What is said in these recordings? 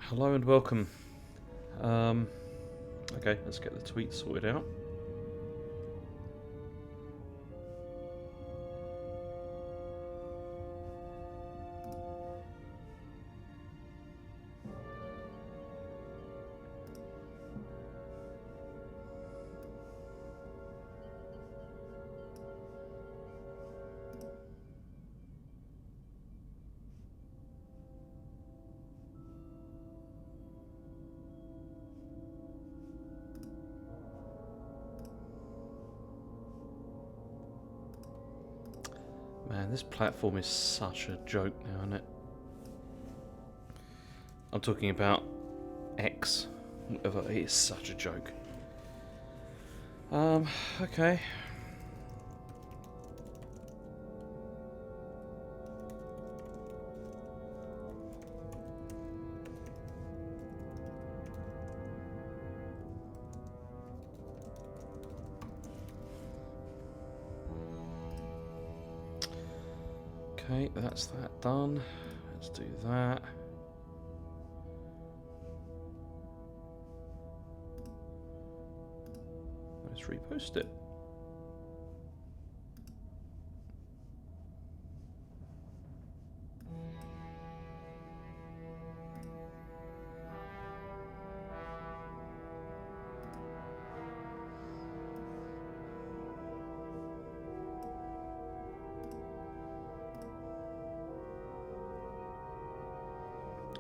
Hello and welcome. Okay, let's get the tweet sorted out. Man, this platform is such a joke now, isn't it? I'm talking about X. Whatever, it is such a joke. Okay. Okay, that's that done. Let's do that. Let's repost it.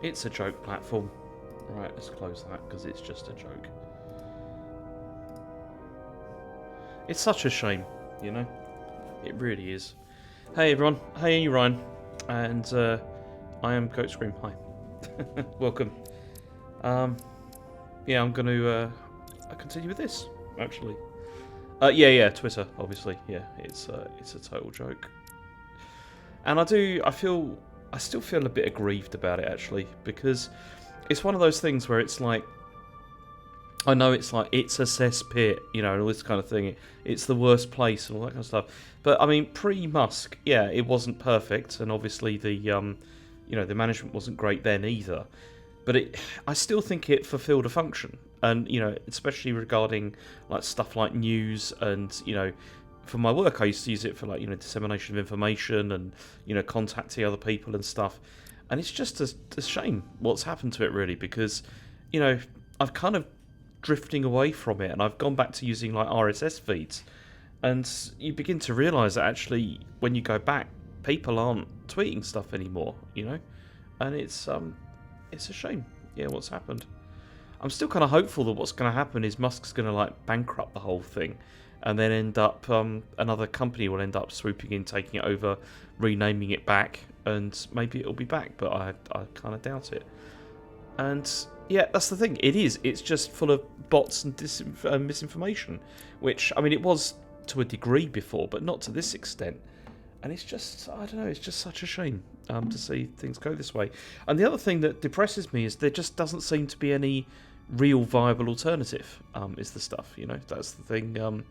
It's a joke platform. Right, let's close that because it's just a joke. It's such a shame, you know? It really is. Hey everyone, hey Ryan, and I am Goat Scream. Hi, welcome. Yeah, I'm going to continue with this actually. Yeah, Twitter, obviously. Yeah, it's a total joke, and I still feel a bit aggrieved about it actually because it's one of those things where it's like. I know it's like, it's a cesspit, you know, and all this kind of thing. It's the worst place and all that kind of stuff. But, I mean, pre-Musk, yeah, it wasn't perfect. And obviously the, the management wasn't great then either. But I still think it fulfilled a function. And, you know, especially regarding, like, stuff like news and, you know, for my work, I used to use it for, like, you know, dissemination of information and, you know, contacting other people and stuff. And it's just a shame what's happened to it, really, because, you know, I've kind of drifting away from it, and I've gone back to using like RSS feeds, and you begin to realise that actually when you go back, people aren't tweeting stuff anymore, you know, and it's a shame. Yeah, what's happened. I'm still kind of hopeful that what's going to happen is Musk's going to like bankrupt the whole thing, and then end up another company will end up swooping in, taking it over, renaming it back, and maybe it'll be back, but I kind of doubt it. And yeah, that's the thing. It is. It's just full of bots and misinformation, which, I mean, it was to a degree before, but not to this extent. And it's just, I don't know, it's just such a shame to see things go this way. And the other thing that depresses me is there just doesn't seem to be any real viable alternative, is the stuff, you know. That's the thing,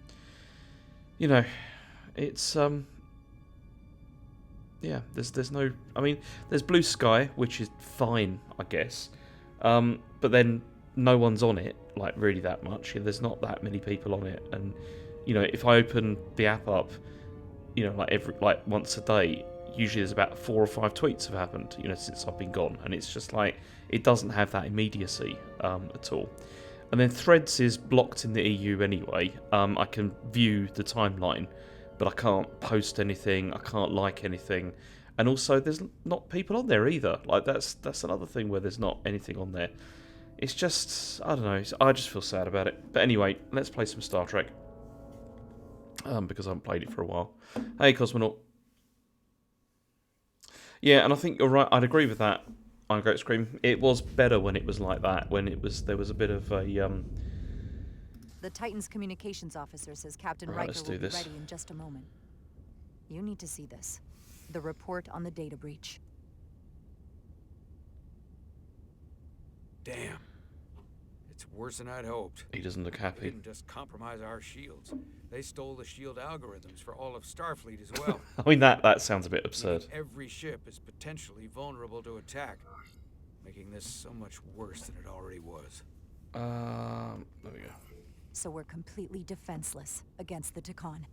you know, it's, yeah, there's no, I mean, there's Blue Sky, which is fine, I guess. But then no one's on it, like, really that much. There's not that many people on it, and you know, if I open the app up, you know, like once a day, usually there's about 4 or 5 tweets have happened, you know, since I've been gone, and it's just like it doesn't have that immediacy at all. And then Threads is blocked in the EU anyway. I can view the timeline, but I can't post anything. I can't like anything. And also, there's not people on there either. Like, that's another thing where there's not anything on there. It's just, I don't know, I just feel sad about it. But anyway, let's play some Star Trek. Because I haven't played it for a while. Hey, Cosmonaut. Yeah, and I think you're right. I'd agree with that. I Great Scream. It was better when it was like that. When there was a bit of a The Titan's communications officer says Captain Right, Riker will be ready in just a moment. You need to see this. The report on the data breach. Damn. It's worse than I'd hoped. He doesn't look happy. They didn't just compromise our shields. They stole the shield algorithms for all of Starfleet as well. I mean, that sounds a bit absurd. Every ship is potentially vulnerable to attack. making this so much worse than it already was. There we go. So we're completely defenseless against the Takan.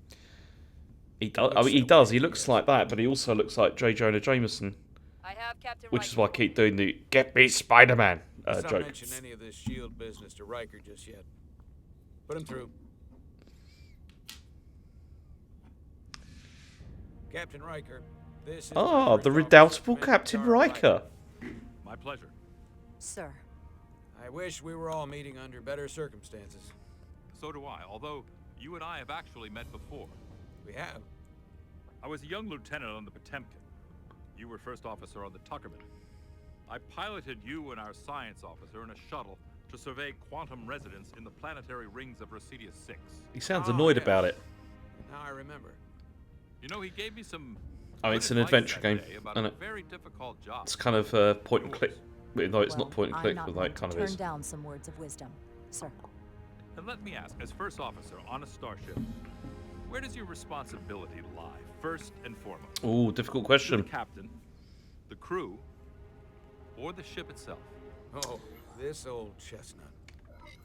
He does. I mean, he does. He looks like that, but he also looks like J. Jonah Jameson, I have Captain which is why I Riker. keep doing the "Get me Spider-Man" Let's not joke. mention any of this shield business to Riker just yet. Put him through. Captain Riker, this is Ah, my the first redoubtable officer, Captain Commander Riker. My pleasure. Sir, I wish we were all meeting under better circumstances. So do I, although you and I have actually met before. We have. I was a young lieutenant on the Potemkin. You were first officer on the Tuckerman. I piloted you and our science officer in a shuttle to survey quantum resonance in the planetary rings of Resurgence 6. He sounds Ah, annoyed yes. about it. Now I remember. You know, he gave me some. I mean, good it's an advice adventure that game, day about isn't a it? very difficult job. It's kind of point and click. No, it's well, not point and I'm click, not but one like to kind of turn is. down some words of wisdom, sir. And let me ask, as first officer on a starship, where does your responsibility lie, first and foremost? Ooh, difficult To the question. captain, the crew, or the ship itself? Oh, this old chestnut.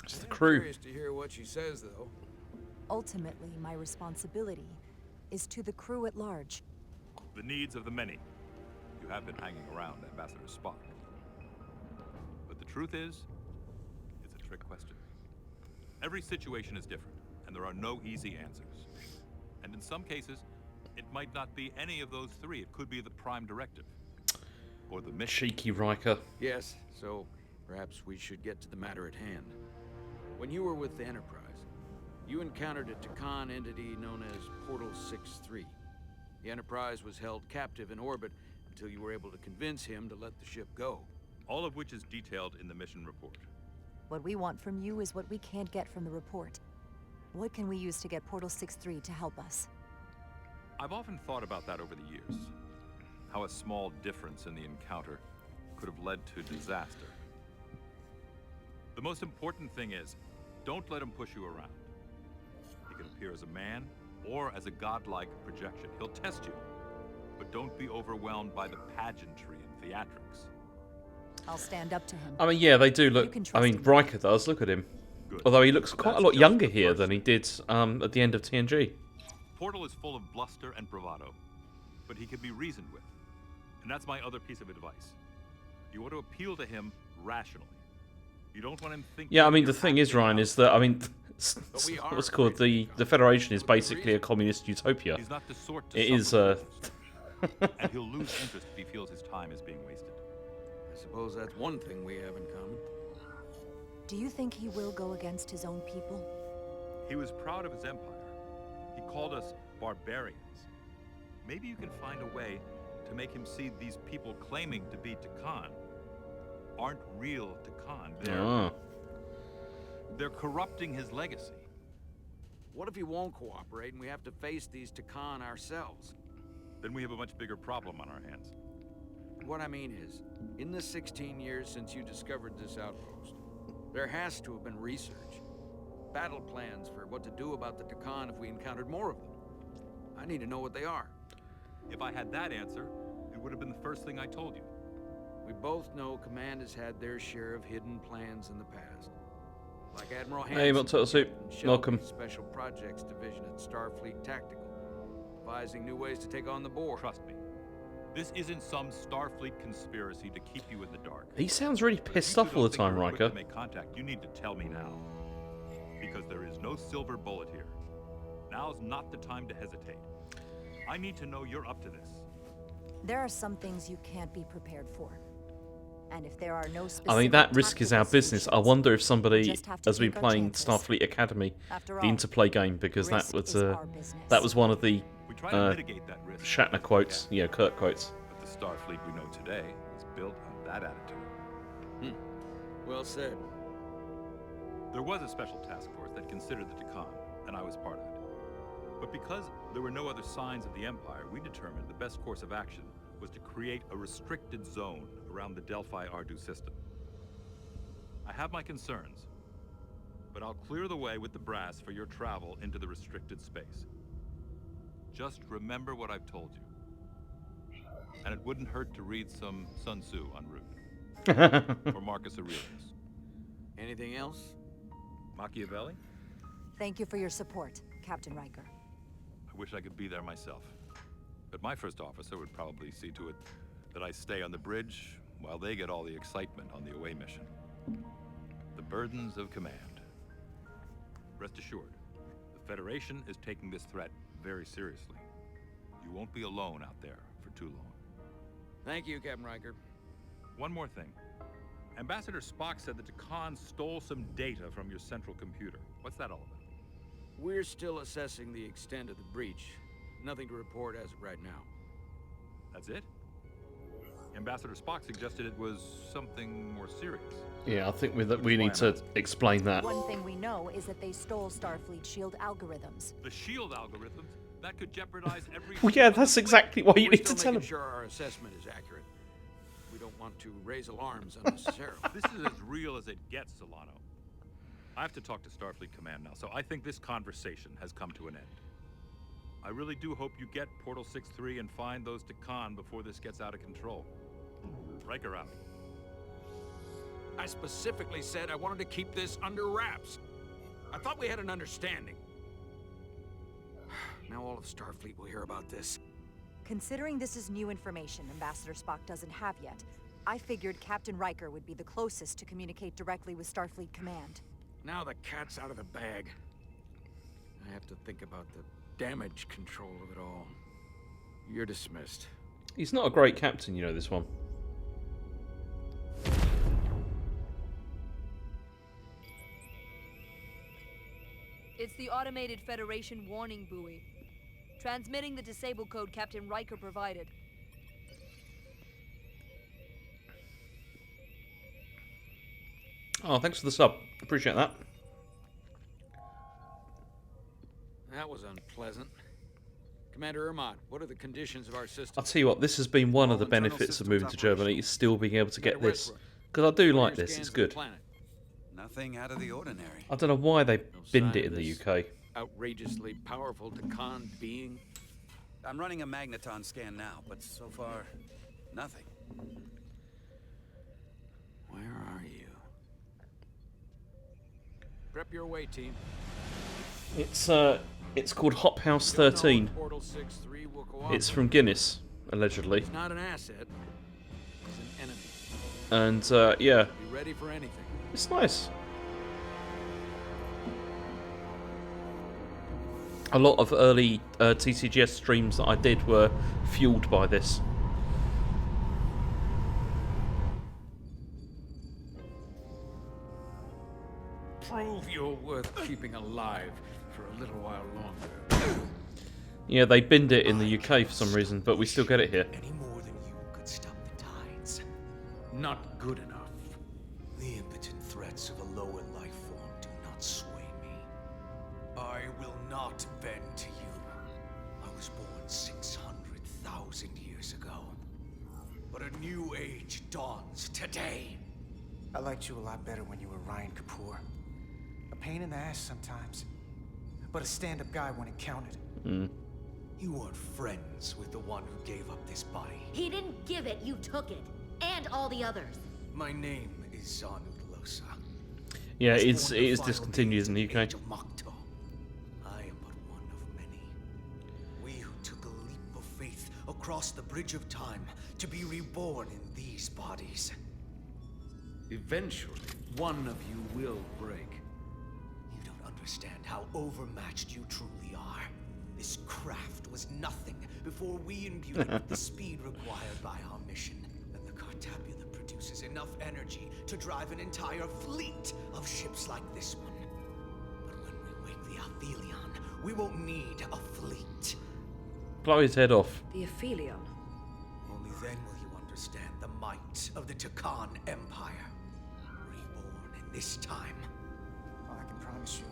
It's the I'm crew. curious to hear what she says, though. Ultimately, my responsibility is to the crew at large. The needs of the many. You have been hanging around Ambassador Spock. But the truth is, it's a trick question. Every situation is different, and there are no easy answers. And in some cases, it might not be any of those three. It could be the prime directive. Or the mission. Cheeky Riker. Yes, so perhaps we should get to the matter at hand. When you were with the Enterprise, you encountered a Takan entity known as Portal 6-3. The Enterprise was held captive in orbit until you were able to convince him to let the ship go. All of which is detailed in the mission report. What we want from you is what we can't get from the report. What can we use to get Portal 6-3 to help us? I've often thought about that over the years. How a small difference in the encounter could have led to disaster. The most important thing is, don't let him push you around. He can appear as a man or as a godlike projection. He'll test you, but don't be overwhelmed by the pageantry and theatrics. I'll stand up to him. I mean, yeah, they do You look. can I trust mean, him. Riker does. Look at him. Good. Although he looks But quite a that's lot just younger the here first. than he did at the end of TNG. Portal is full of bluster and bravado, but he can be reasoned with. And that's my other piece of advice. You want to appeal to him rationally. You don't want him thinking. Yeah, I mean, you're the thing is, acting Ryan, out. is that I mean, we are what's it called the Federation is basically a communist utopia. He's not the sort to It is. suffer business. And he'll lose interest if he feels his time is being wasted. I suppose that's one thing we have in common. Do you think he will go against his own people? He was proud of his empire. He called us barbarians. Maybe you can find a way to make him see these people claiming to be Takan aren't real Takan. They're corrupting his legacy. What if he won't cooperate and we have to face these Takan ourselves? Then we have a much bigger problem on our hands. What I mean is, in the 16 years since you discovered this outpost, there has to have been research. Battle plans for what to do about the Takan if we encountered more of them. I need to know what they are. If I had that answer, it would have been the first thing I told you. We both know Command has had their share of hidden plans in the past. Like Admiral Hansen, Hey, Malt Turtle Soup. Captain Shelby's Welcome. Special Projects Division at Starfleet Tactical, devising new ways to take on the Borg. Trust me. This isn't some Starfleet conspiracy to keep you in the dark. He sounds really But if pissed you off two all the don't think time, you're equipped Riker. to make contact, you need to tell me now. Because there is no silver bullet here. Now's not the time to hesitate. I need to know you're up to this. There are some things you can't be prepared for. And if there are no specific I mean, that risk is our tactical business. I solutions, wonder if we somebody just have to has been take our playing chances. Starfleet Academy, After the all, interplay game, because that risk was is our business. that was one of the We try to mitigate that risk. Shatner quotes, Yeah. Kirk quotes. But the Starfleet we know today is built on that attitude. Well said. There was a special task force that considered the Takan, and I was part of it. But because there were no other signs of the Empire, we determined the best course of action was to create a restricted zone around the Delphi-Ardu system. I have my concerns, but I'll clear the way with the brass for your travel into the restricted space. Just remember what I've told you. And it wouldn't hurt to read some Sun Tzu en route. for Marcus Aurelius. Anything else? Machiavelli? Thank you for your support, Captain Riker. I wish I could be there myself. But my first officer would probably see to it that I stay on the bridge while they get all the excitement on the away mission. The burdens of command. Rest assured, the Federation is taking this threat very seriously. You won't be alone out there for too long. Thank you, Captain Riker. One more thing. Ambassador Spock said that Khan stole some data from your central computer. What's that all about? We're still assessing the extent of the breach. Nothing to report as of right now. That's it? Ambassador Spock suggested it was something more serious. Yeah, I think we need to explain that. One thing we know is that they stole Starfleet shield algorithms. The shield algorithms? That could jeopardize every... Well, yeah, that's exactly what you We're need to still tell making them. sure our assessment is accurate. We don't want to raise alarms unnecessarily. This is as real as it gets, Solano. I have to talk to Starfleet Command now, so I think this conversation has come to an end. I really do hope you get Portal 6-3 and find those Khan before this gets out of control. Riker out. I specifically said I wanted to keep this under wraps. I thought we had an understanding. Now all of Starfleet will hear about this. Considering this is new information Ambassador Spock doesn't have yet, I figured Captain Riker would be the closest to communicate directly with Starfleet Command. Now the cat's out of the bag. I have to think about the damage control of it all. You're dismissed. He's not a great captain, you know, this one. It's the automated Federation warning buoy. Transmitting the disable code Captain Riker provided. Oh, thanks for the sub. Appreciate that. That was unpleasant. Commander Irmont, what are the conditions of our system? I'll tell you what, this has been one of the All internal benefits of systems moving to Germany, is still being able to get Commander this. Westbrook, Because I do what are like your this, scans it's of the good. planet? Nothing out of the ordinary. I don't know why they binned sign it of in the this UK. Outrageously powerful Khan being. I'm running a magneton scan now, but so far, nothing. Where are you? Prep your way, team. It's called Hop House 13. Portal 6-3 will cooperate. It's from Guinness, allegedly. It's not an asset. It's an enemy. And yeah, Be ready for anything. it's nice. A lot of early TCGS streams that I did were fueled by this. Prove you're worth keeping alive for a little while longer. Yeah, they binned it in the UK for some reason, but we still get it here. Any more than you could stop the tides. Not good enough. The impotent threats of a lower life form do not sway me. I will not bend to you. I was born 600,000 years ago. But a new age dawns today. I liked you a lot better when you were Ryan Kapoor. A pain in the ass sometimes, but a stand-up guy when it counted. You weren't friends with the one who gave up this body. He didn't give it, you took it. And all the others. My name is Zanud Losa. Yeah, Was it born is the final discontinued days in the of UK. Age of Makto. I am but one of many. We who took a leap of faith across the bridge of time to be reborn in these bodies. Eventually, one of you will break. You don't understand how overmatched you truly are. This craft was nothing before we imbued it with the speed required by our mission. And the Cartabula produces enough energy to drive an entire fleet of ships like this one. But when we wake the Aphelion, we won't need a fleet. Blow his head off. The Aphelion. Only then will you understand the might of the Takan Empire. Reborn in this time. Well, I can promise you,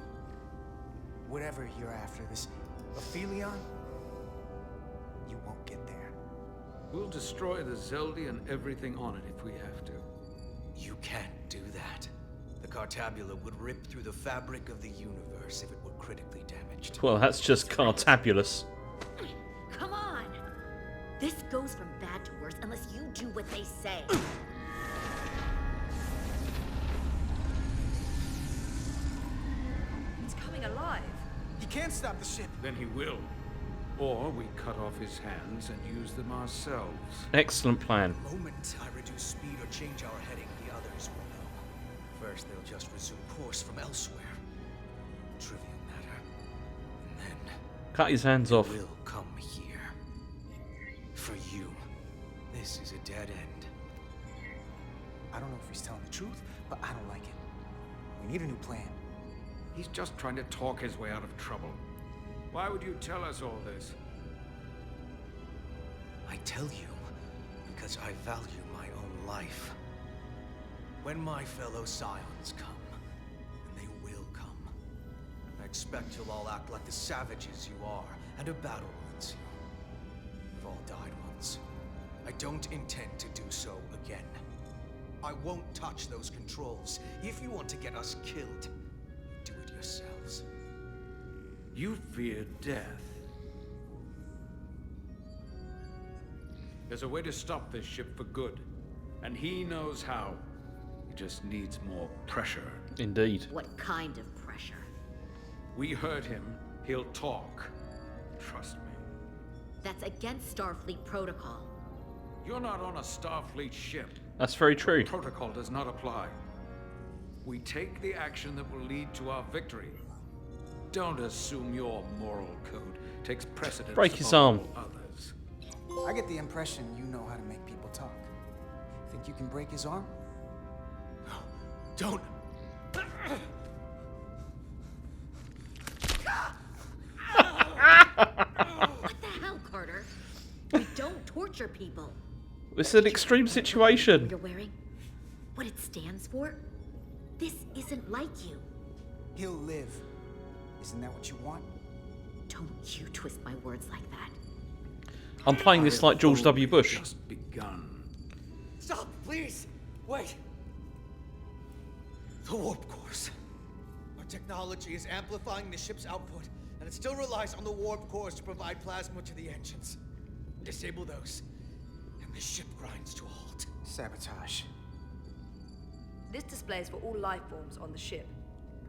whatever you're after, this Aphelion, you won't get there. We'll destroy the Zeldi and everything on it if we have to. You can't do that. The Cartabula would rip through the fabric of the universe if it were critically damaged. Well, that's just cartabulous. Come on! This goes from bad to worse unless you do what they say. can't stop the ship. Then he will. Or we cut off his hands and use them ourselves. Excellent plan. The moment I reduce speed or change our heading, the others will know. First, they'll just resume course from elsewhere. Trivial matter. And then Cut his hands off. will come here. For you, this is a dead end. I don't know if he's telling the truth, but I don't like it. We need a new plan. He's just trying to talk his way out of trouble. Why would you tell us all this? I tell you because I value my own life. When my fellow Scions come, and they will come, I expect you'll all act like the savages you are, and a battle will ensue. We've all died once. I don't intend to do so again. I won't touch those controls. If you want to get us killed, do it yourselves. You fear death. There's a way to stop this ship for good, and he knows how. He just needs more pressure. Indeed. What kind of pressure? We heard him. He'll talk. Trust me. That's against Starfleet protocol. You're not on a Starfleet ship. That's very true. Protocol does not apply. We take the action that will lead to our victory. Don't assume your moral code takes precedence Break his above arm. all others. I get the impression you know how to make people talk. Think you can break his arm? No, don't. What the hell, Carter? We don't torture people. It's an extreme What situation. you're wearing? What it stands for? This isn't like you. He'll live. Isn't that what you want? Don't you twist my words like that. I'm playing this like George W. Bush. Just begun. Stop, please! Wait! The warp cores. Our technology is amplifying the ship's output, and it still relies on the warp cores to provide plasma to the engines. Disable those, and the ship grinds to a halt. Sabotage. This displays for all life forms on the ship.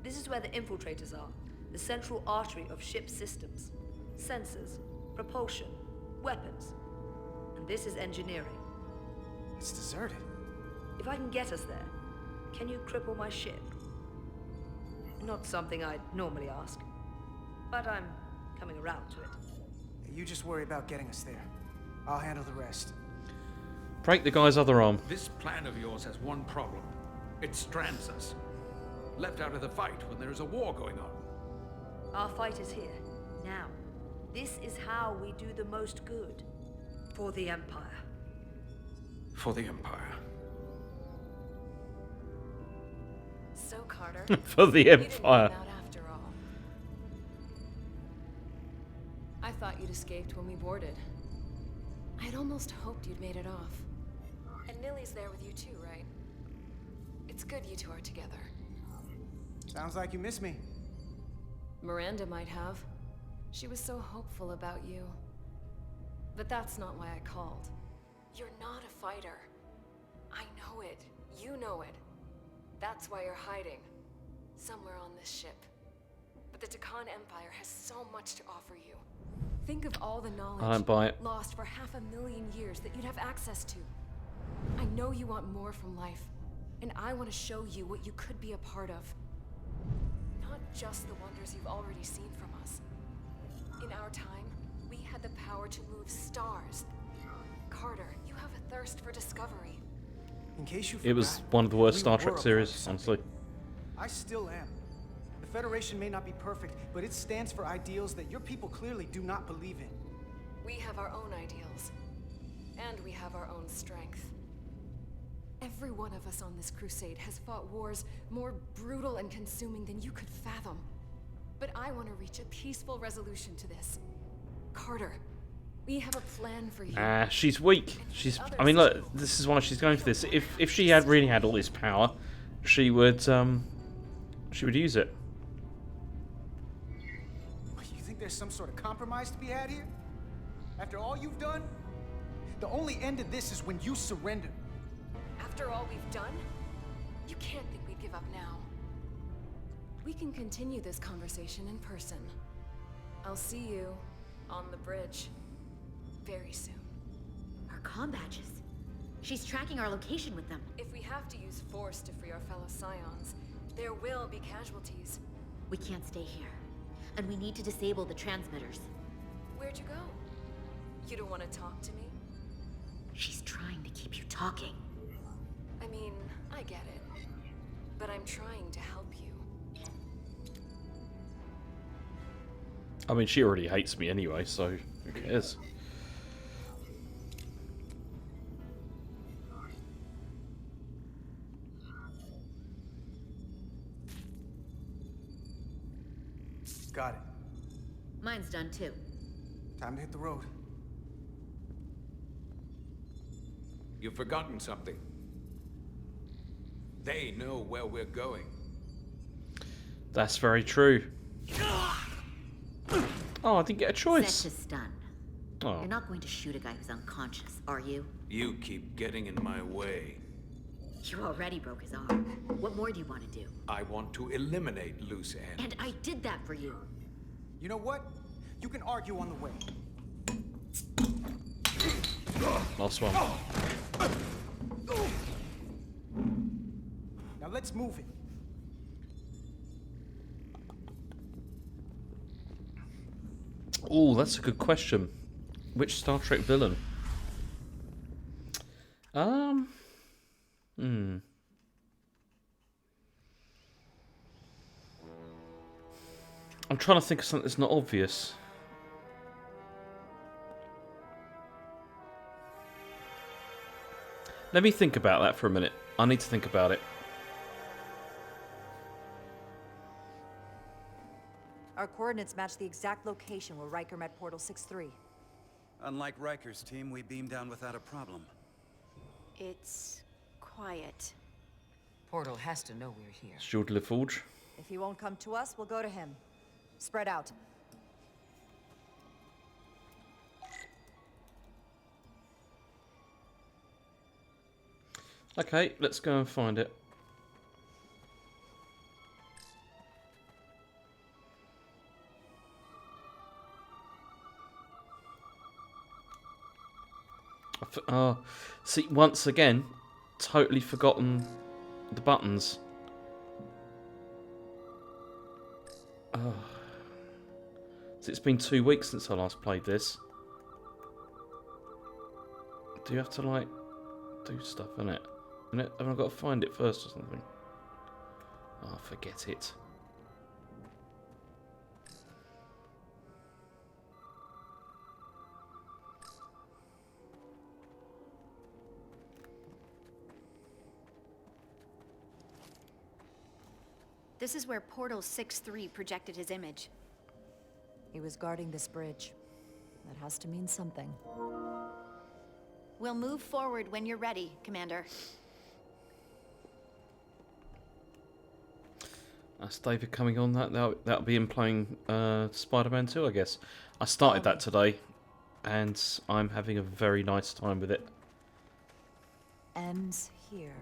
This is where the infiltrators are, the central artery of ship systems, sensors, propulsion, weapons. And this is engineering. It's deserted. If I can get us there, can you cripple my ship? Not something I'd normally ask, but I'm coming around to it. You just worry about getting us there. I'll handle the rest. Break the guy's other arm. This plan of yours has one problem. It strands us. Left out of the fight when there is a war going on. Our fight is here, now. This is how we do the most good. For the Empire. For the Empire. So, Carter, For the you didn't Empire. run out after all. I thought you'd escaped when we boarded. I'd almost hoped you'd made it off. And Nilly's there with you too, right? It's good you two are together. Sounds like you miss me. Miranda might have. She was so hopeful about you. But that's not why I called. You're not a fighter. I know it. You know it. That's why you're hiding. Somewhere on this ship. But the Takan Empire has so much to offer you. Think of all the knowledge I don't buy it. lost for 500,000 years that you'd have access to. I know you want more from life, and I want to show you what you could be a part of. Not just the wonders you've already seen from us. In our time, we had the power to move stars. Carter, you have a thirst for discovery. In case you It was forgot, one of the worst we Star were Trek a part series, of something. honestly. I still am. The Federation may not be perfect, but it stands for ideals that your people clearly do not believe in. We have our own ideals. And we have our own strength. Every one of us on this crusade has fought wars more brutal and consuming than you could fathom. But I want to reach a peaceful resolution to this. Carter, we have a plan for you. She's weak. I mean, look, this is why she's going for this. If she had really had all this power, she would use it. You think there's some sort of compromise to be had here? After all you've done? The only end of this is when you surrender. After all we've done, you can't think we'd give up now. We can continue this conversation in person. I'll see you on the bridge very soon. Our comm badges. She's tracking our location with them. If we have to use force to free our fellow Scions, there will be casualties. We can't stay here. And we need to disable the transmitters. Where'd you go? You don't want to talk to me? She's trying to keep you talking. I mean, I get it. But I'm trying to help you. I mean, she already hates me anyway, so who cares? Got it. Mine's done too. Time to hit the road. You've forgotten something. They know where we're going. That's very true. Oh, I didn't get a choice. Set to stun. Oh. You're not going to shoot a guy who's unconscious, are you? You keep getting in my way. You already broke his arm. What more do you want to do? I want to eliminate loose ends. And I did that for you. You know what? You can argue on the way. Last one. Now let's move it. Oh, that's a good question. Which Star Trek villain? I'm trying to think of something that's not obvious. Let me think about that for a minute. I need to think about it. Our coordinates match the exact location where Riker met Portal 6-3. Unlike Riker's team, we beamed down without a problem. It's quiet. Portal has to know we're here. Jules LaForge. If he won't come to us, we'll go to him. Spread out. Okay, let's go and find it. See, once again, totally forgotten the buttons. So it's been 2 weeks since I last played this. Do you have to, like, do stuff in it? Haven't I got to find it first or something? Oh, forget it. This is where Portal 6-3 projected his image. He was guarding this bridge. That has to mean something. We'll move forward when you're ready, Commander. That's David coming on. That'll be him playing Spider-Man 2, I guess. I started that today, and I'm having a very nice time with it. Ends here.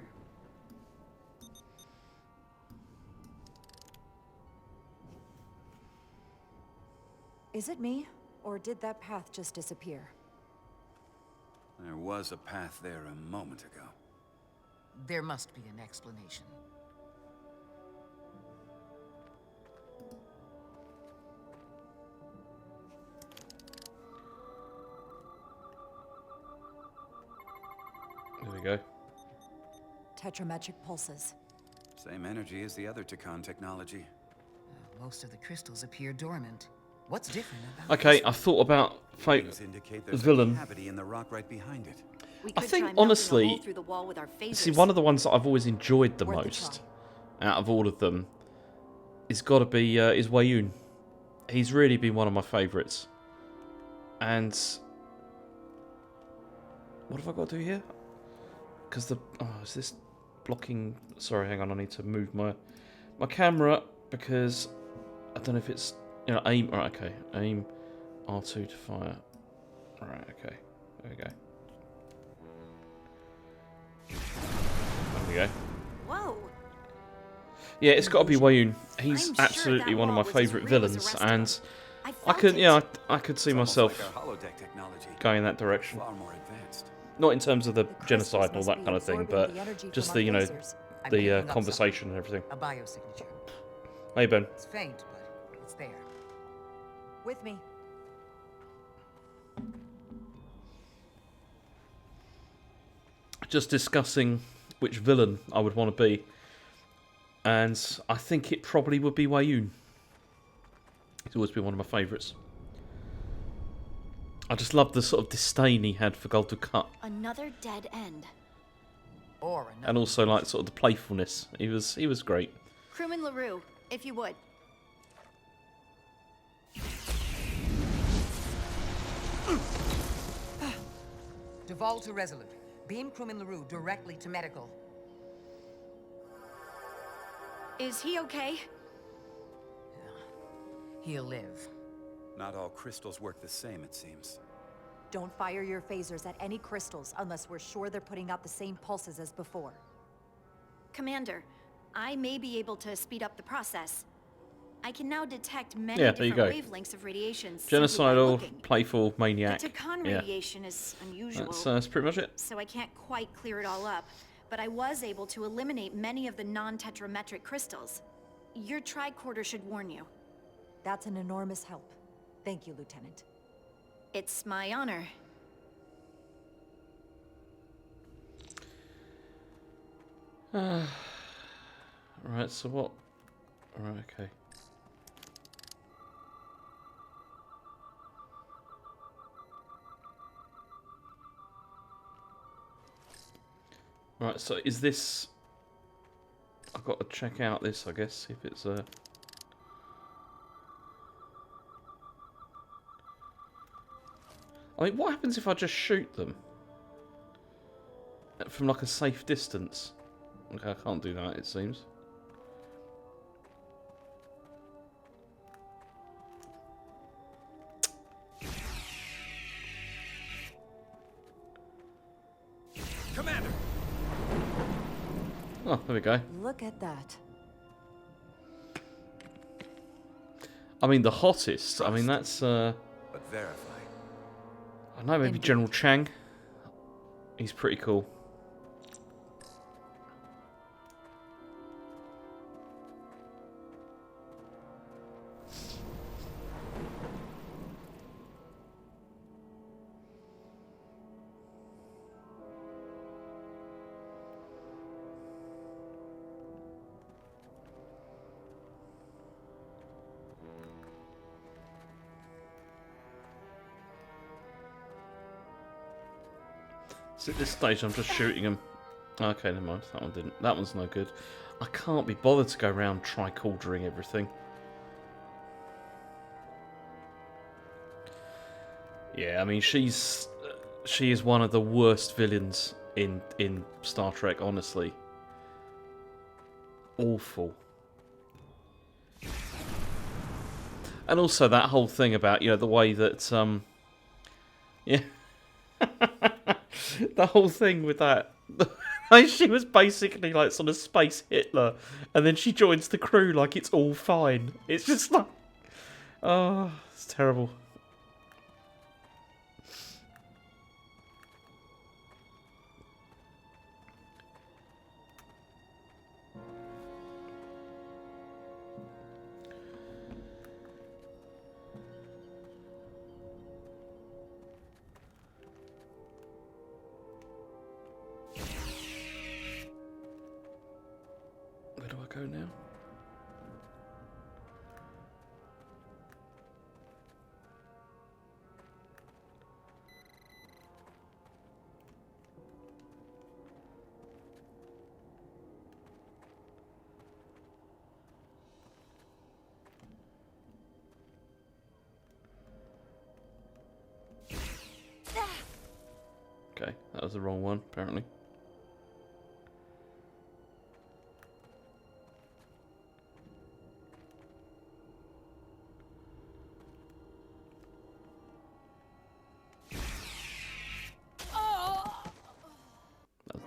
Is it me, or did that path just disappear? There was a path there a moment ago. There must be an explanation. There we go. Tetrametric pulses. Same energy as the other Takan technology. Most of the crystals appear dormant. What's different about Okay, this I thought about fate. The Villain. cavity in the rock right behind it. We I could think, try melting a honestly, hole through the wall with our see, phasers. one of the ones that I've always enjoyed the Worth a most try. out of all of them is got to be is Wayun. He's really been one of my favourites. And what have I got to do here? Because is this blocking? Sorry, hang on. I need to move my camera because I don't know if it's aim. Right, okay, aim R2 to fire. Right, okay, there we go. There we go. Whoa! Yeah, it's got to be Wayun. He's I'm sure absolutely that one of my wall was as favourite real as the villains, rest of and them. I could, yeah, I could see It's almost myself like our holodeck technology. going in that direction. Far more advanced. Not in terms of the crystals genocide and all must that be kind of thing, absorbing but the energy just from the, our you know, phasers. I'm the picking up conversation and everything. A biosignature. Hey, Ben. It's faint, but it's there. With me. Just discussing which villain I would want to be, and I think it probably would be Wayun. He's always been one of my favourites. I just love the sort of disdain he had for Gul Dukat, Another dead end. Or another. and also like sort of the playfulness. He was great. Crewman LaRue, if you would. Duval to Resolute. Beam crewman LaRue directly to medical. Is he okay? He'll live. Not all crystals work the same, it seems. Don't fire your phasers at any crystals unless we're sure they're putting out the same pulses as before. Commander, I may be able to speed up the process. I can now detect many Yeah, there you different go. wavelengths of radiation simply by Genocidal, looking. playful, maniac. The Takan Yeah, radiation is unusual, that's pretty much it. so I can't quite clear it all up, but I was able to eliminate many of the non-tetrametric crystals. Your tricorder should warn you. That's an enormous help. Thank you, Lieutenant. It's my honor. Right, so what? Alright, okay. Right, so is this... I've got to check out this, I guess, if it's I mean, what happens if I just shoot them? From like a safe distance? Okay, I can't do that, it seems. Commander! Oh, there we go. Look at that. I mean, the hottest. I mean, that's, But verify. I don't know, maybe General Chang. He's pretty cool. So at this stage, I'm just shooting him. Okay, never mind. That one didn't. That one's no good. I can't be bothered to go around tricordering everything. Yeah, I mean, she is one of the worst villains in Star Trek. Honestly, awful. And also that whole thing about, you know, the way that yeah. The whole thing with that, like, she was basically like sort of space Hitler, and then she joins the crew like it's all fine. It's just like, oh, it's terrible. Where do I go now? Okay, that was the wrong one, apparently.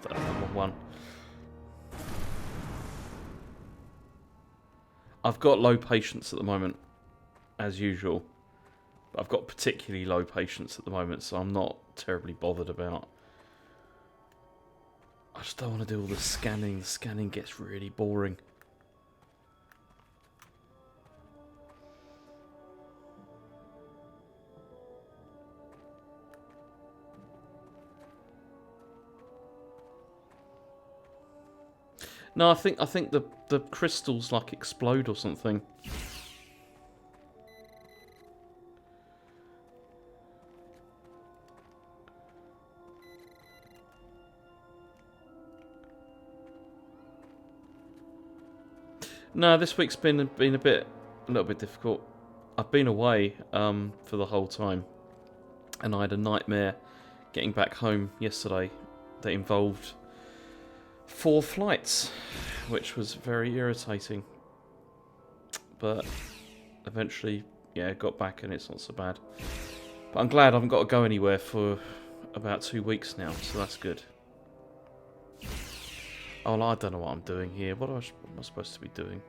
That's number one. I've got low patience at the moment, as usual. I've got particularly low patience at the moment, so I'm not terribly bothered about. I just don't want to do all the scanning. The scanning gets really boring. No, I think the crystals like explode or something. No, this week's been a little bit difficult. I've been away for the whole time, and I had a nightmare getting back home yesterday that involved 4 flights, which was very irritating. But eventually, yeah, got back and it's not so bad. But I'm glad I haven't got to go anywhere for about 2 weeks now, so that's good. Oh, well, I don't know what I'm doing here. What am I supposed to be doing?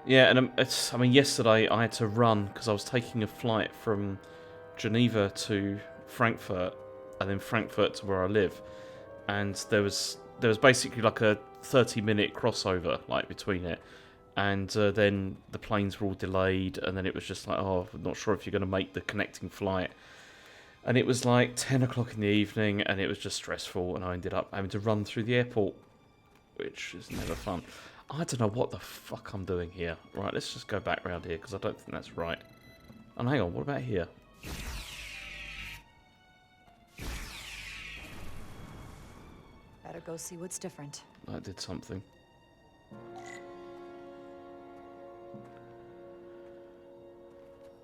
Yeah, and I mean, yesterday I had to run because I was taking a flight from Geneva to Frankfurt, and then Frankfurt to where I live, and there was basically like a 30-minute crossover like between it, and then the planes were all delayed, and then it was just like, oh, I'm not sure if you're going to make the connecting flight, and it was like 10 o'clock in the evening, and it was just stressful, and I ended up having to run through the airport, which is never fun. I don't know what the fuck I'm doing here. Right, let's just go back round here, because I don't think that's right. And hang on, what about here? Better go see what's different. That did something.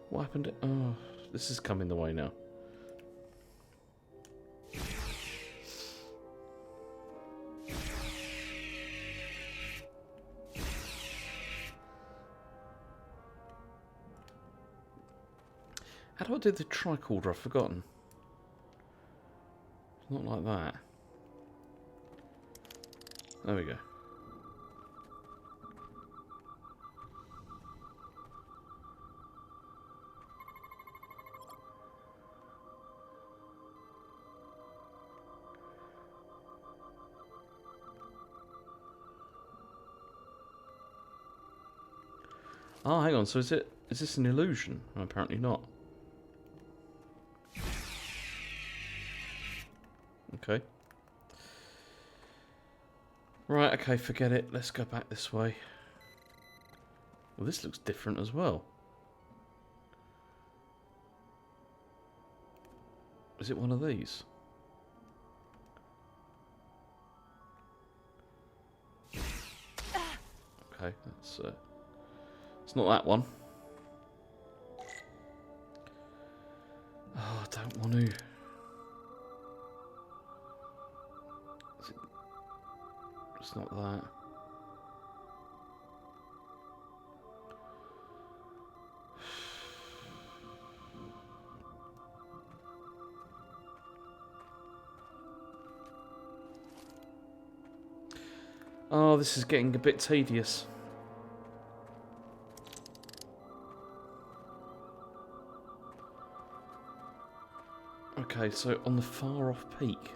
What happened? Oh, this is coming the way now. How do I do the tricorder? I've forgotten. Not like that. There we go. Oh, hang on. So is this an illusion? Apparently not. Okay. Right, okay, forget it. Let's go back this way. Well, this looks different as well. Is it one of these? Okay, that's it's not that one. Oh, I don't want to. It's not that. Oh, this is getting a bit tedious. Okay, so on the far off peak.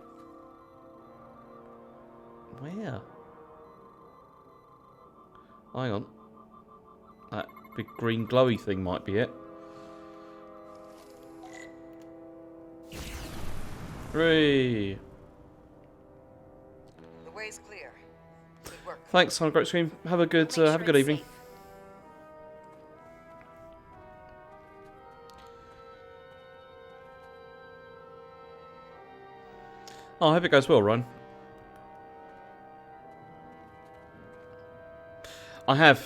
Where? Hang on. That big green glowy thing might be it. Hooray! The way's clear. Good work. Thanks, on Great Scream. Have a good evening. Oh, I hope it goes well, Ryan. I have,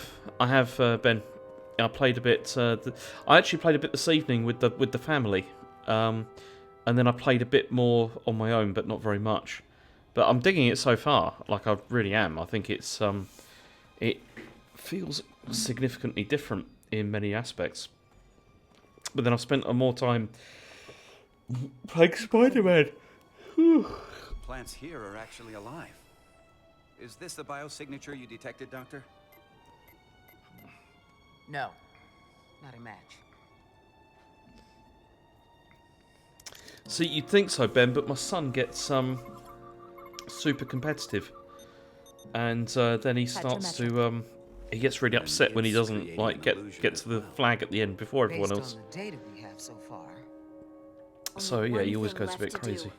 Ben. I played a bit. I actually played a bit this evening with the family, and then I played a bit more on my own, but not very much. But I'm digging it so far. Like, I really am. I think it's it feels significantly different in many aspects. But then I've spent more time playing Spider-Man. plants here are actually alive. Is this the biosignature you detected, Doctor? No, not a match. See, you'd think so, Ben, but my son gets super competitive, and then he starts to he gets really upset when he doesn't like get to the flag at the end before everyone else. Based on the data we have so far. So yeah, he always goes a bit crazy.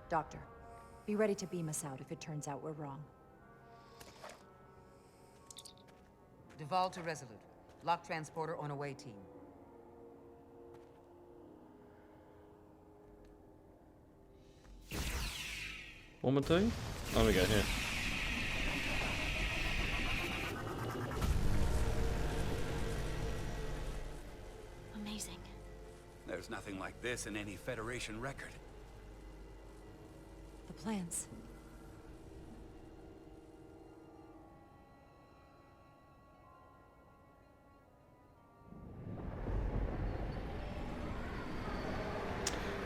Doctor, be ready to beam us out if it turns out we're wrong. Duval to Resolute. Lock transporter on away team. What am I doing? Oh, we go here. Amazing. There's nothing like this in any Federation record. The plans.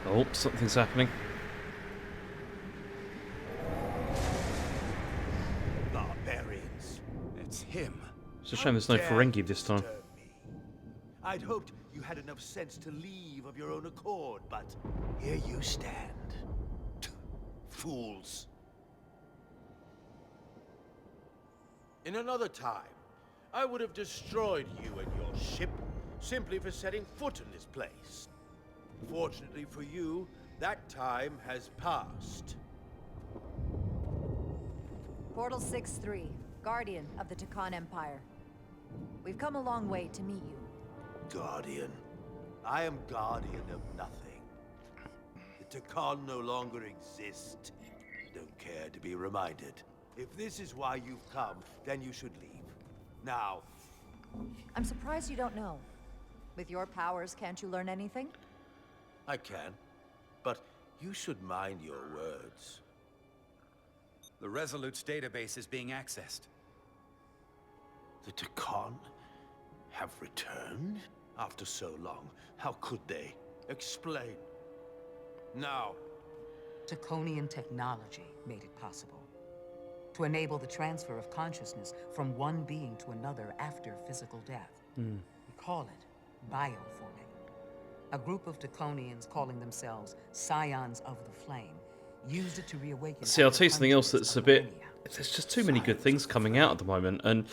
Oh, something's happening. Barbarians. It's him. It's a shame there's no Ferengi this time. I'd hoped you had enough sense to leave of your own accord, but here you stand. Fools. In another time, I would have destroyed you and your ship simply for setting foot in this place. Fortunately for you, that time has passed. Portal 6-3, Guardian of the Takan Empire. We've come a long way to meet you. Guardian. I am guardian of nothing. The Takan no longer exist. Don't care to be reminded. If this is why you've come, then you should leave. Now. I'm surprised you don't know. With your powers, can't you learn anything? I can, but you should mind your words. The Resolute's database is being accessed. The Takan have returned? After so long, how could they? Explain. Now. Taconian technology made it possible. To enable the transfer of consciousness from one being to another after physical death. We call it bioforming. A group of Taconians calling themselves Scions of the Flame used it to reawaken. See, I'll tell you something else that's a bit... There's just too many good things coming out at the moment, and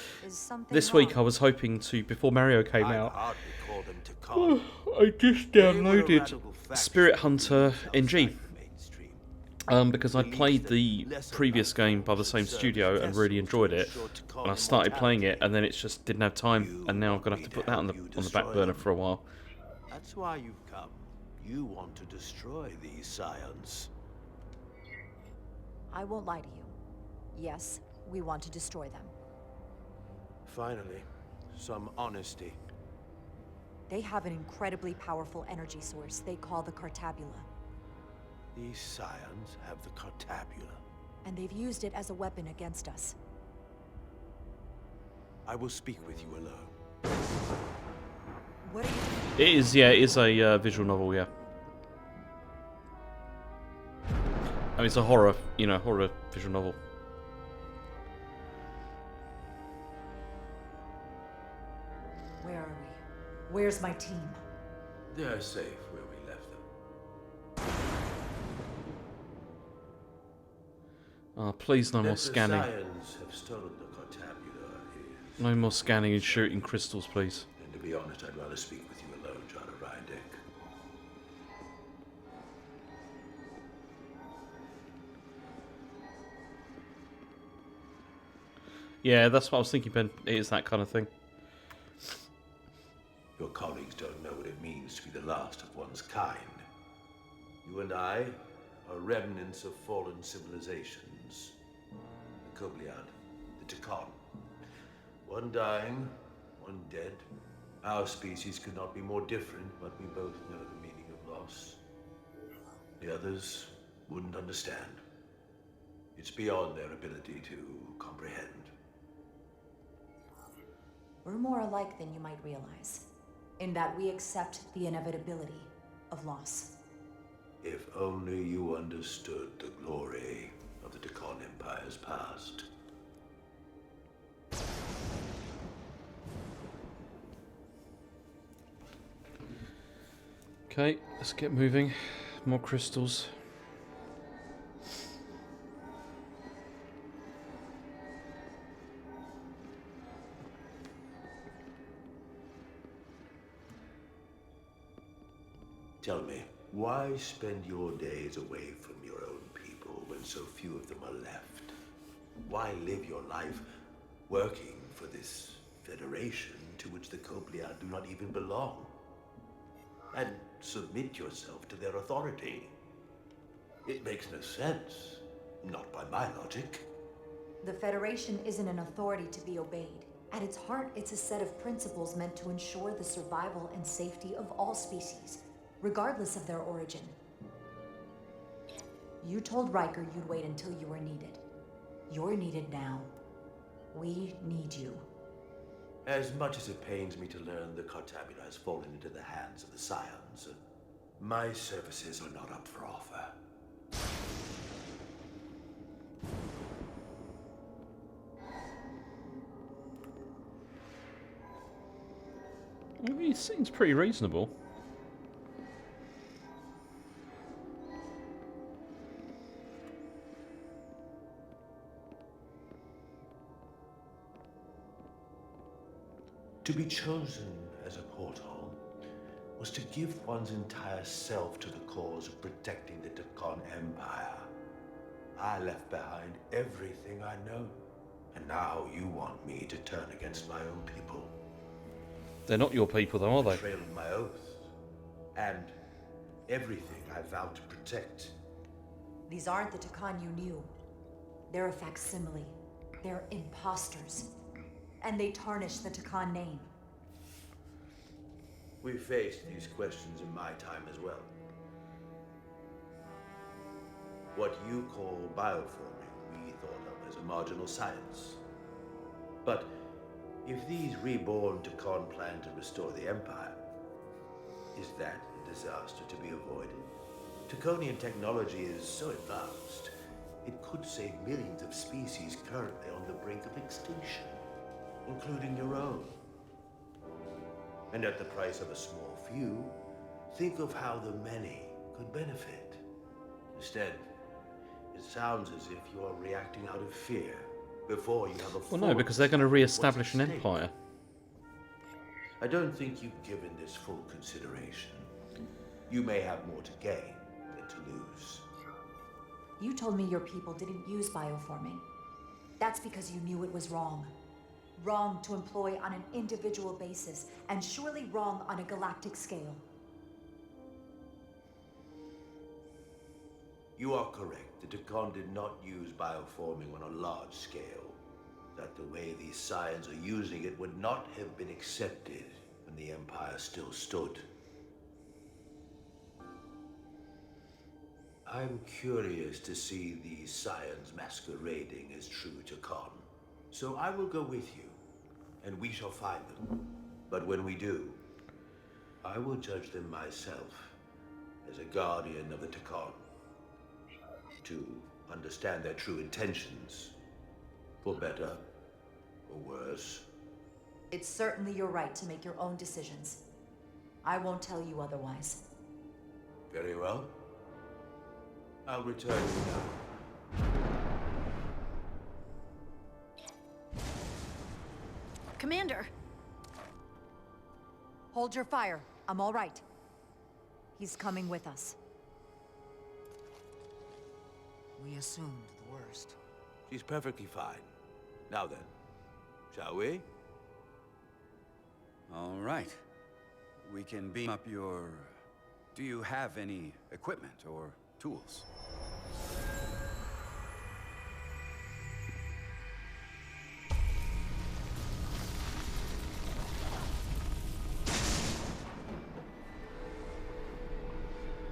this week I was hoping to, before Mario came out, I just downloaded Spirit Hunter NG. Because I played the previous game by the same studio and really enjoyed it, and I started playing it, and then it just didn't have time, and now I'm gonna have to put that on the back burner for a while. That's why you've come. You want to destroy these Scions. I won't lie to you. Yes, we want to destroy them. Finally, some honesty. They have an incredibly powerful energy source they call the Cartabula. These Scions have the Cartabula. And they've used it as a weapon against us. I will speak with you alone. What are you... It is, yeah, it is a visual novel, yeah. I mean, it's a horror, horror visual novel. Where are we? Where's my team? They're safe where we left them. Oh, please, no more scanning. The Scions have stolen the Cartabula. No more scanning and shooting crystals, please. And to be honest, I'd rather speak with you alone, John O'Ryan. Yeah, that's what I was thinking, Ben. It is that kind of thing. Your colleagues don't know what it means to be the last of one's kind. You and I are remnants of fallen civilizations. The Kobliad, the Takan. One dying, one dead. Our species could not be more different, but we both know the meaning of loss. The others wouldn't understand. It's beyond their ability to comprehend. We're more alike than you might realize, in that we accept the inevitability of loss. If only you understood the glory of the Deccan Empire's past. Okay, let's get moving. More crystals. Tell me, why spend your days away from your own people when so few of them are left? Why live your life working for this federation to which the Cobliad do not even belong? And submit yourself to their authority? It makes no sense. Not by my logic. The Federation isn't an authority to be obeyed. At its heart, it's a set of principles meant to ensure the survival and safety of all species, regardless of their origin. You told Riker you'd wait until you were needed. You're needed now. We need you. As much as it pains me to learn the Cartabula has fallen into the hands of the Scions, my services are not up for offer. I mean, he seems pretty reasonable. To be chosen as a portal was to give one's entire self to the cause of protecting the Deccan Empire. I left behind everything I know, and now you want me to turn against my own people. They're not your people, though, are they? Betrayal of my oath, and everything I vowed to protect. These aren't the Deccan you knew. They're a facsimile. They're imposters. And they tarnish the Deccan name. We faced these questions in my time as well. What you call bioforming, we thought of as a marginal science. But if these reborn Deccan plan to restore the Empire, is that a disaster to be avoided? Decanian technology is so advanced, it could save millions of species currently on the brink of extinction, including your own. And at the price of a small few, think of how the many could benefit. Instead, it sounds as if you're reacting out of fear before you have a Well, no, because they're going to re-establish an empire. I don't think you've given this full consideration. You may have more to gain than to lose. You told me your people didn't use bioforming. That's because you knew it was wrong. Wrong to employ on an individual basis, and surely wrong on a galactic scale. You are correct. The Deccan did not use bioforming on a large scale. That the way these Scions are using it would not have been accepted when the Empire still stood. I'm curious to see these Scions masquerading as true Deccan. So I will go with you, and we shall find them. But when we do, I will judge them myself as a guardian of the Deccan, to understand their true intentions, for better or worse. It's certainly your right to make your own decisions. I won't tell you otherwise. Very well. I'll return you now. Commander! Hold your fire. I'm all right. He's coming with us. We assumed the worst. She's perfectly fine. Now then, shall we? All right. We can beam up your... Do you have any equipment or tools?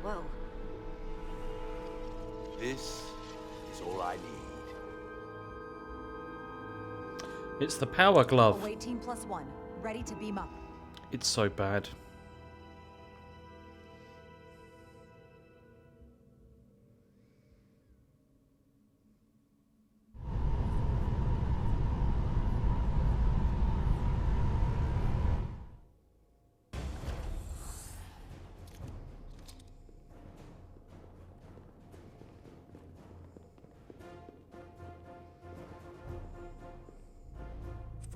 Whoa. This is all I need. It's the power glove. Away team +1, ready to beam up. It's so bad.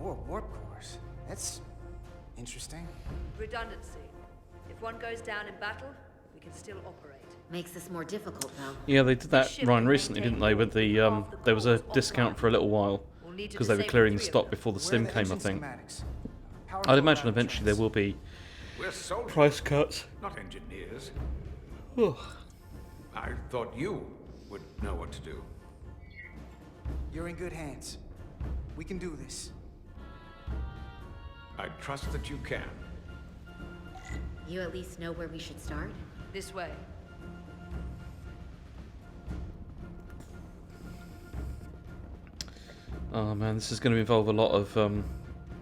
4 warp cores. That's interesting. Redundancy. If one goes down in battle, we can still operate. Makes this more difficult, though. Yeah, they did that, Ryan, recently, didn't they? With the there was a discount for a little while because they were clearing the stock before the stim came, I think. I'd imagine eventually there will be price cuts. Not engineers. I thought you would know what to do. You're in good hands. We can do this. I trust that you can. You at least know where we should start? This way. Oh man, this is going to involve a lot of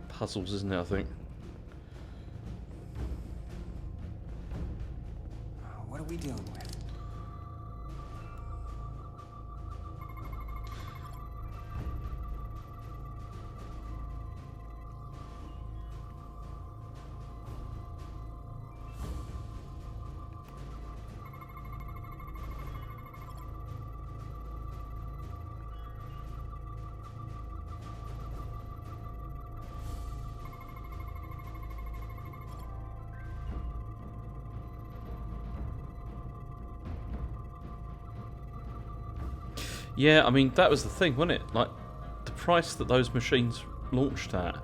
puzzles, isn't it, I think? What are we dealing with? Yeah, I mean, that was the thing, wasn't it? Like, the price that those machines launched at,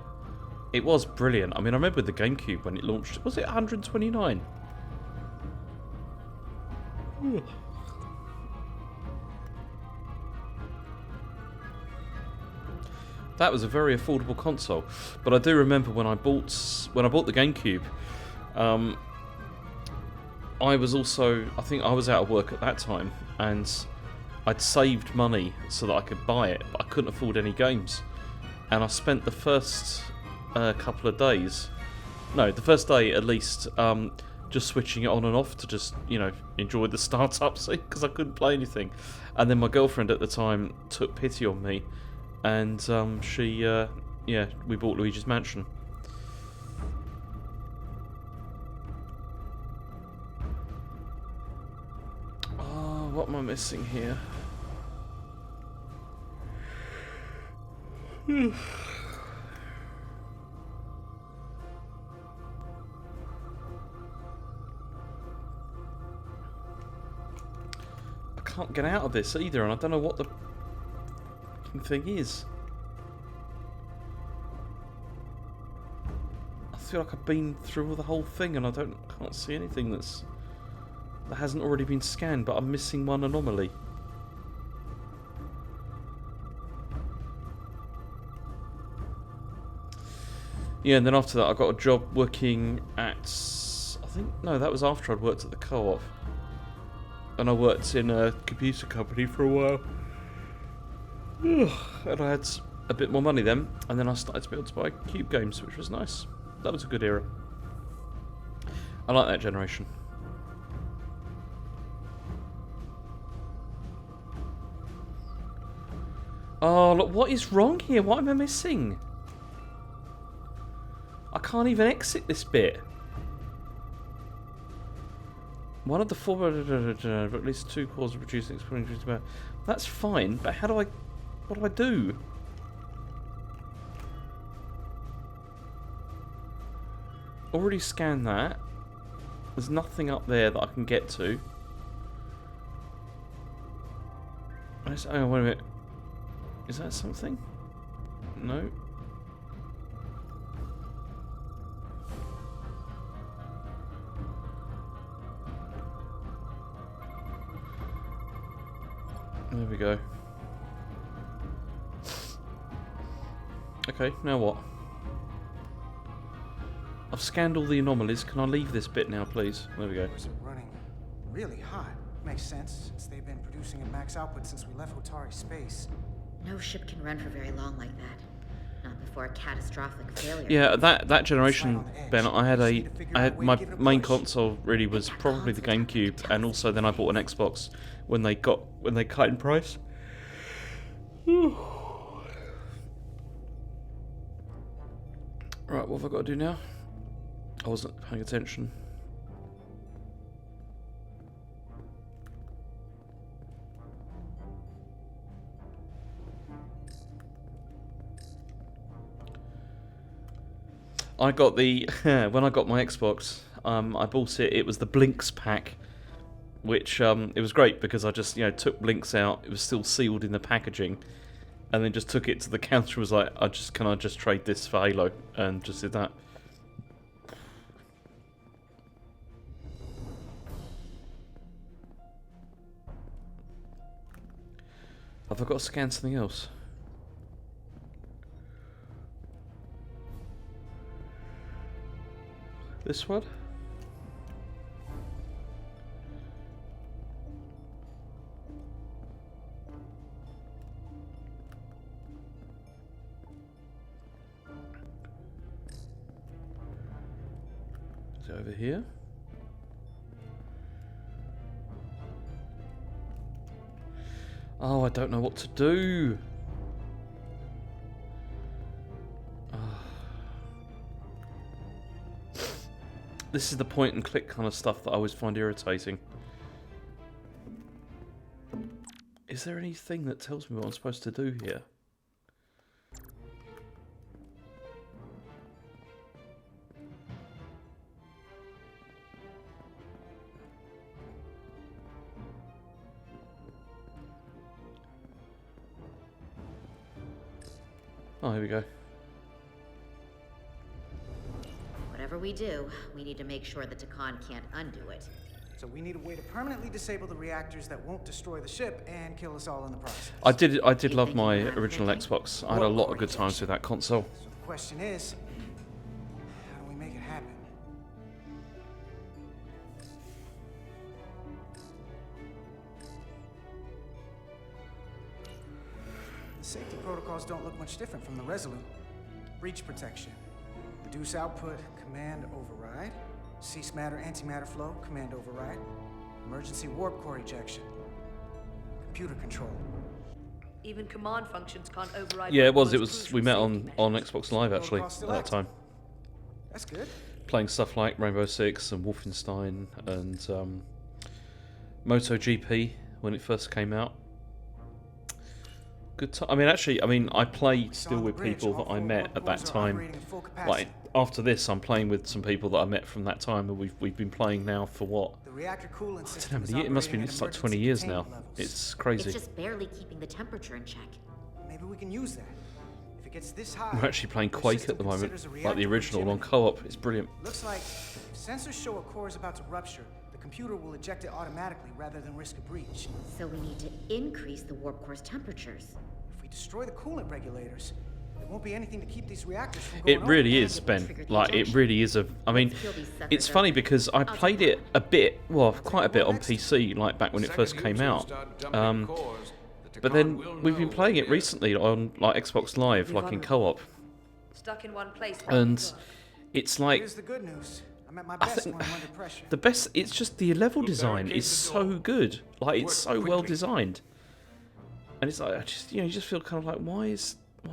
it was brilliant. I mean, I remember with the GameCube when it launched, was it 129? That was a very affordable console. But I do remember when I bought the GameCube, I was also, I think I was out of work at that time, and I'd saved money so that I could buy it, but I couldn't afford any games. And I spent the first couple of days, no, the first day at least, just switching it on and off to just, you know, enjoy the startup scene, because I couldn't play anything. And then my girlfriend at the time took pity on me, and yeah, we bought Luigi's Mansion. Oh, what am I missing here? I can't get out of this either, and I don't know what the thing is. I feel like I've been through the whole thing, and I can't see anything that hasn't already been scanned, but I'm missing one anomaly. Yeah, and then after that I got a job working at, I think, no, that was after I'd worked at the co-op. And I worked in a computer company for a while. And I had a bit more money then, and then I started to be able to buy Cube games, which was nice. That was a good era. I like that generation. Oh, look, what is wrong here? What am I missing? I can't even exit this bit. One of the 4, but at least 2 cores of producing exponentially. That's fine, but how do I? What do I do? Already scanned that. There's nothing up there that I can get to. Oh, wait a minute. Is that something? No. There we go. Okay, now what? I've scanned all the anomalies. Can I leave this bit now, please? There we go. Cores are running really hot. Makes sense, since they've been producing at max output since we left Hotari space. No ship can run for very long like that. Not before a catastrophic failure. Yeah, that generation, Ben, I had my main console really was probably the GameCube, and also then I bought an Xbox when they cut in price. Right, what have I got to do now? I wasn't paying attention. I got the when I got my Xbox, I bought it. It was the Blinks pack, which it was great because I just took Blinks out. It was still sealed in the packaging, and then just took it to the counter. And was like, can I just trade this for Halo? And just did that. Have I got to scan something else? This one? Is it over here? Oh, I don't know what to do. This is the point and click kind of stuff that I always find irritating. Is there anything that tells me what I'm supposed to do here? Oh, here we go. Whatever we do, we need to make sure that Takan can't undo it. So we need a way to permanently disable the reactors that won't destroy the ship and kill us all in the process. I did love my original Xbox. I had a lot of good times with that console. So the question is, how do we make it happen? The safety protocols don't look much different from the Resolute. Breach protection. Reduce output, command override. Cease matter, antimatter flow, command override. Emergency warp core ejection. Computer control. Even command functions can't override. Yeah, it was. We met on Xbox Live actually at that time. That's good. Playing stuff like Rainbow Six and Wolfenstein and MotoGP when it first came out. Good time. I mean, I play still with people that I met at that time. Like after this, I'm playing with some people that I met from that time, and we've been playing now for what? I don't know, but it must be like 20 years now. It's crazy. It's just barely keeping the temperature in check. Maybe we can use that. If it gets this high, We're actually playing Quake at the moment, like the original on co-op. It's brilliant. Looks like if sensors show a core is about to rupture, the computer will eject it automatically rather than risk a breach. So we need to increase the warp core's temperatures. If we destroy the coolant regulators, there won't be anything to keep these reactors from going It really is, Ben. Like, it really is I mean, it's funny because I played it a bit, well, quite a bit on PC, like back when it first came out. But then we've been playing it recently on like Xbox Live, like in co-op. Stuck in one place. And it's like, Here's the good news. I'm at my best when I'm under pressure. the best, it's just the level design is so good. Like, it's so well designed. And it's like, you just feel kind of like, why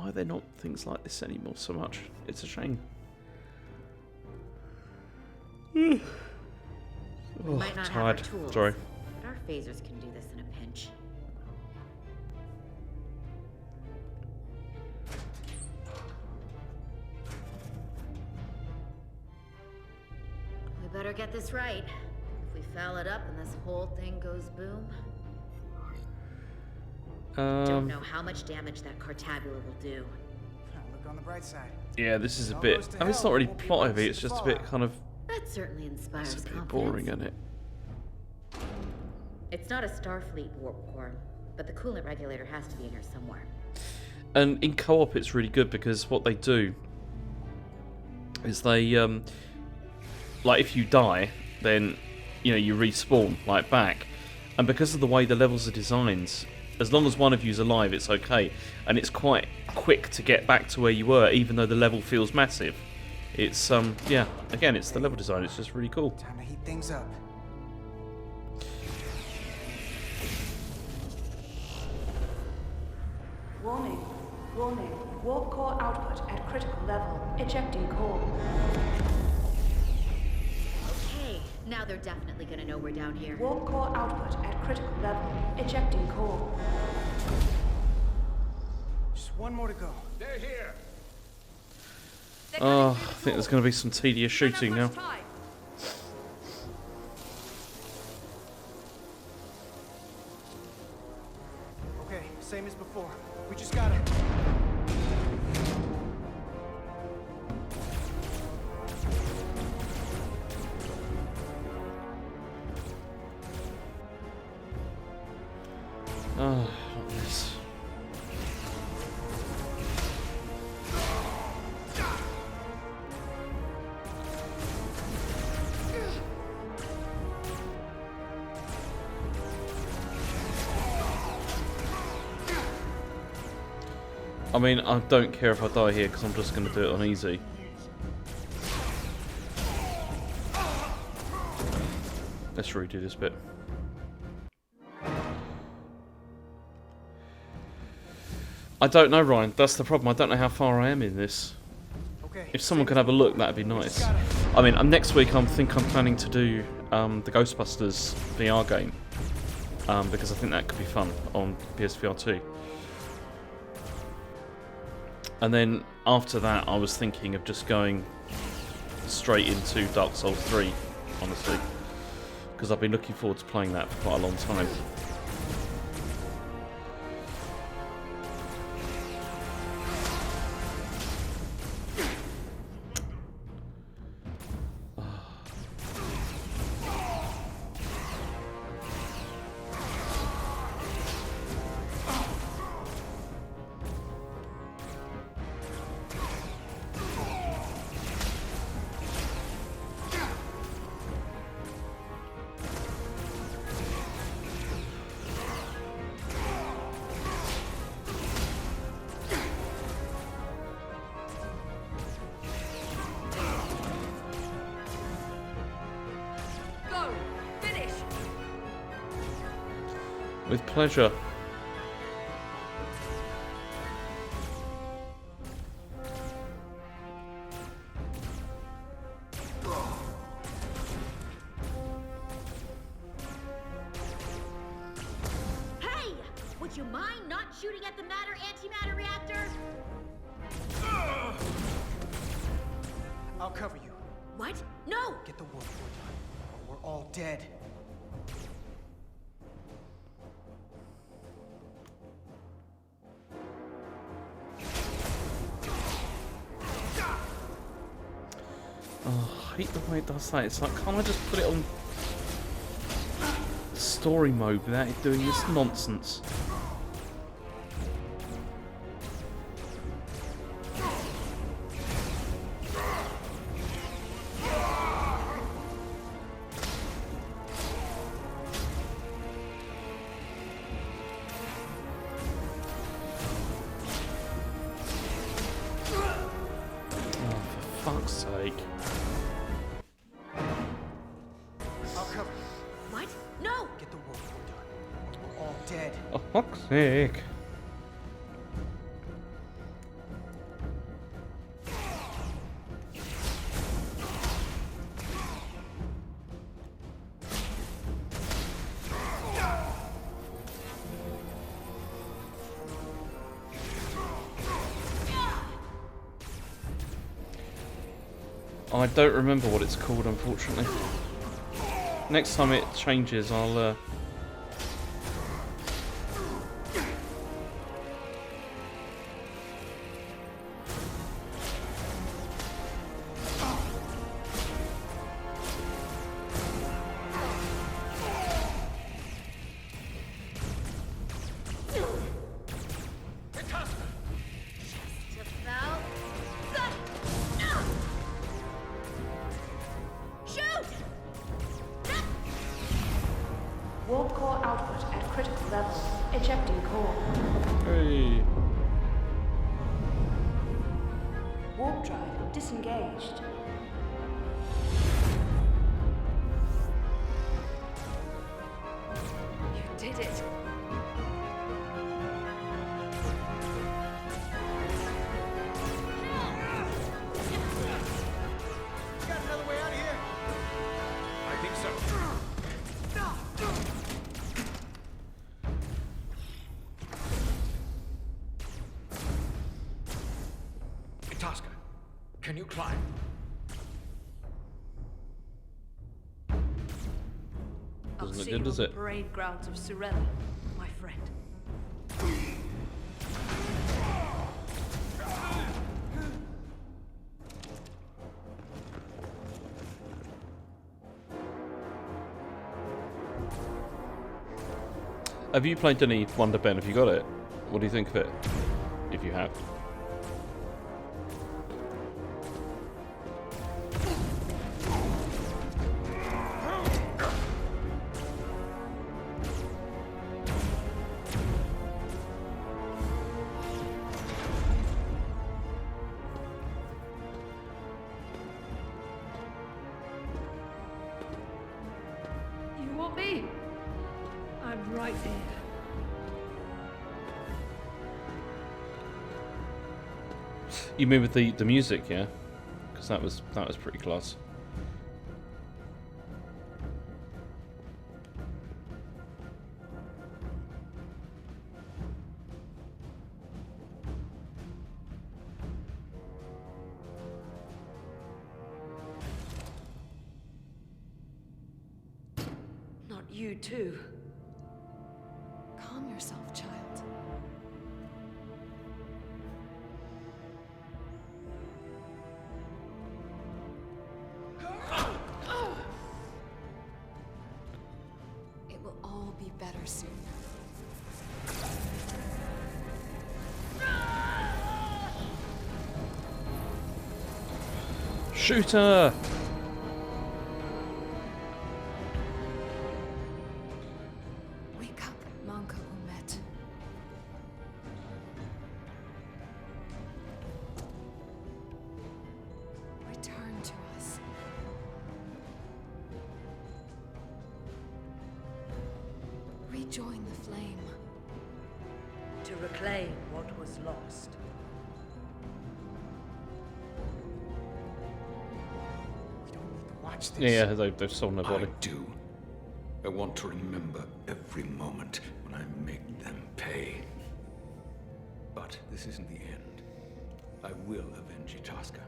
are there not things like this anymore so much? It's a shame. We Oh, might not tired. have our tools, Sorry. but our phasers can do this in a pinch. We better get this right. If we foul it up and this whole thing goes boom, don't know how much damage that Cartabula will do. Look on the bright side. Yeah, this is a bit. I mean, it's not really plot heavy. It's just a bit kind of. That certainly inspires It's a bit confidence. boring, isn't it? It's not a Starfleet warp core, but the coolant regulator has to be in here somewhere. And in co-op, it's really good because what they do is they, like, if you die, then you respawn like back, and because of the way the levels are designed, as long as one of you's alive, it's okay, and it's quite quick to get back to where you were, even though the level feels massive. It's yeah. Again, it's the level design. It's just really cool. Time to heat things up. Warning. Warning. Warp core output at critical level. Ejecting core. Okay, now they're definitely gonna know we're down here. Warp core output at critical level. Ejecting core. Just one more to go. They're here. Oh, I think there's going to be some tedious shooting now. Okay, same as before. We just gotta... Oh, not this. I mean, I don't care if I die here because I'm just going to do it on easy. Let's redo this bit. I don't know, Ryan. That's the problem. I don't know how far I am in this. If someone could have a look, that'd be nice. I mean, next week I'm planning to do the Ghostbusters VR game because I think that could be fun on PSVR 2. And then after that, I was thinking of just going straight into Dark Souls 3, honestly, because I've been looking forward to playing that for quite a long time. With pleasure. Hey! Would you mind not shooting at the matter-antimatter reactor? I'll cover you. What? No! Get the warp core done, or we're all dead. Oh, I hate the way it does that. It's like, can't I just put it on story mode without it doing this nonsense? Fuck's sake. I'll cover you. What? No! Get the warp core done, or we're all dead. Oh, fuck's sake. I don't remember what it's called, unfortunately. Next time it changes, I'll Warp core output at critical level. Ejecting core. Hey. Warp drive disengaged. You did it. Got another way out of here? I think so. Can you climb? I'll Doesn't look see good, you does on it? the parade grounds of Surrella, my friend. Have you played any Wonder Ben? Have you got it? What do you think of it? If you have. You want me? I'm right here. You mean with the music, yeah? Because that was pretty class. Not you too. Calm yourself, child. It will all be better soon. Shoot her! Wake up, Manka Umet. Return to us. Rejoin the flame. To reclaim what was lost. Watch this. Yeah, they've sold nobody. I do. I want to remember every moment when I make them pay. But this isn't the end. I will avenge Itasca.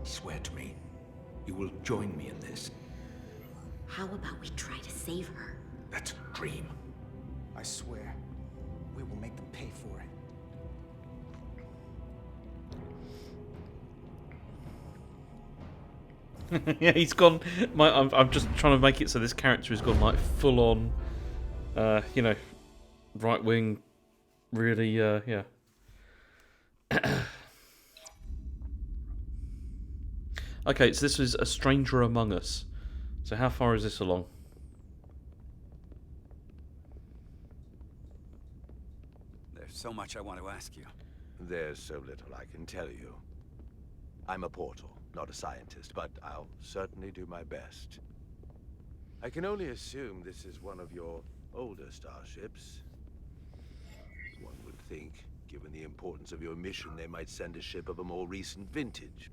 Swear to me, you will join me in this. How about we try to save her? That's a dream. I swear, we will make them pay for it. Yeah, he's gone. I'm just trying to make it so this character has gone like full on, you know, right wing. Really, yeah. Okay, so this was A Stranger Among Us. So how far is this along? There's so much I want to ask you. There's so little I can tell you. I'm a portal, not a scientist, but I'll certainly do my best. I can only assume this is one of your older starships. One would think, given the importance of your mission, they might send a ship of a more recent vintage.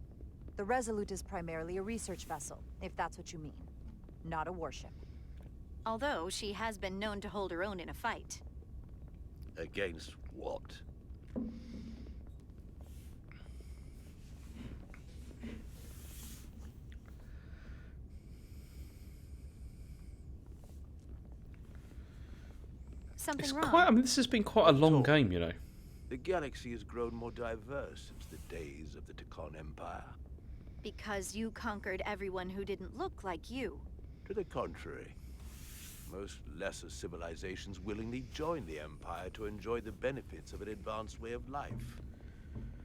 The Resolute is primarily a research vessel, if that's what you mean. Not a warship. Although she has been known to hold her own in a fight. Against what? Something It's wrong? quite. I mean, this has been quite a long game, you know. The galaxy has grown more diverse since the days of the Tekon Empire. Because you conquered everyone who didn't look like you. To the contrary, most lesser civilizations willingly join the Empire to enjoy the benefits of an advanced way of life.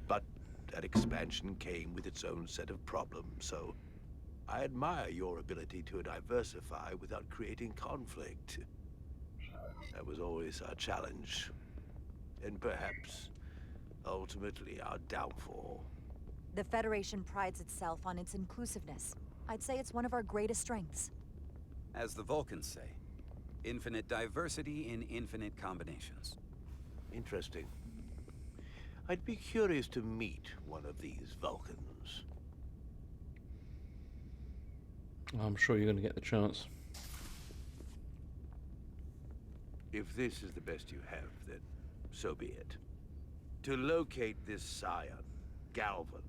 But that expansion came with its own set of problems, so I admire your ability to diversify without creating conflict. That was always our challenge, and perhaps, ultimately, our downfall. The Federation prides itself on its inclusiveness. I'd say it's one of our greatest strengths. As the Vulcans say, infinite diversity in infinite combinations. Interesting. I'd be curious to meet one of these Vulcans. I'm sure you're going to get the chance. If this is the best you have, then so be it. To locate this scion, Galvan,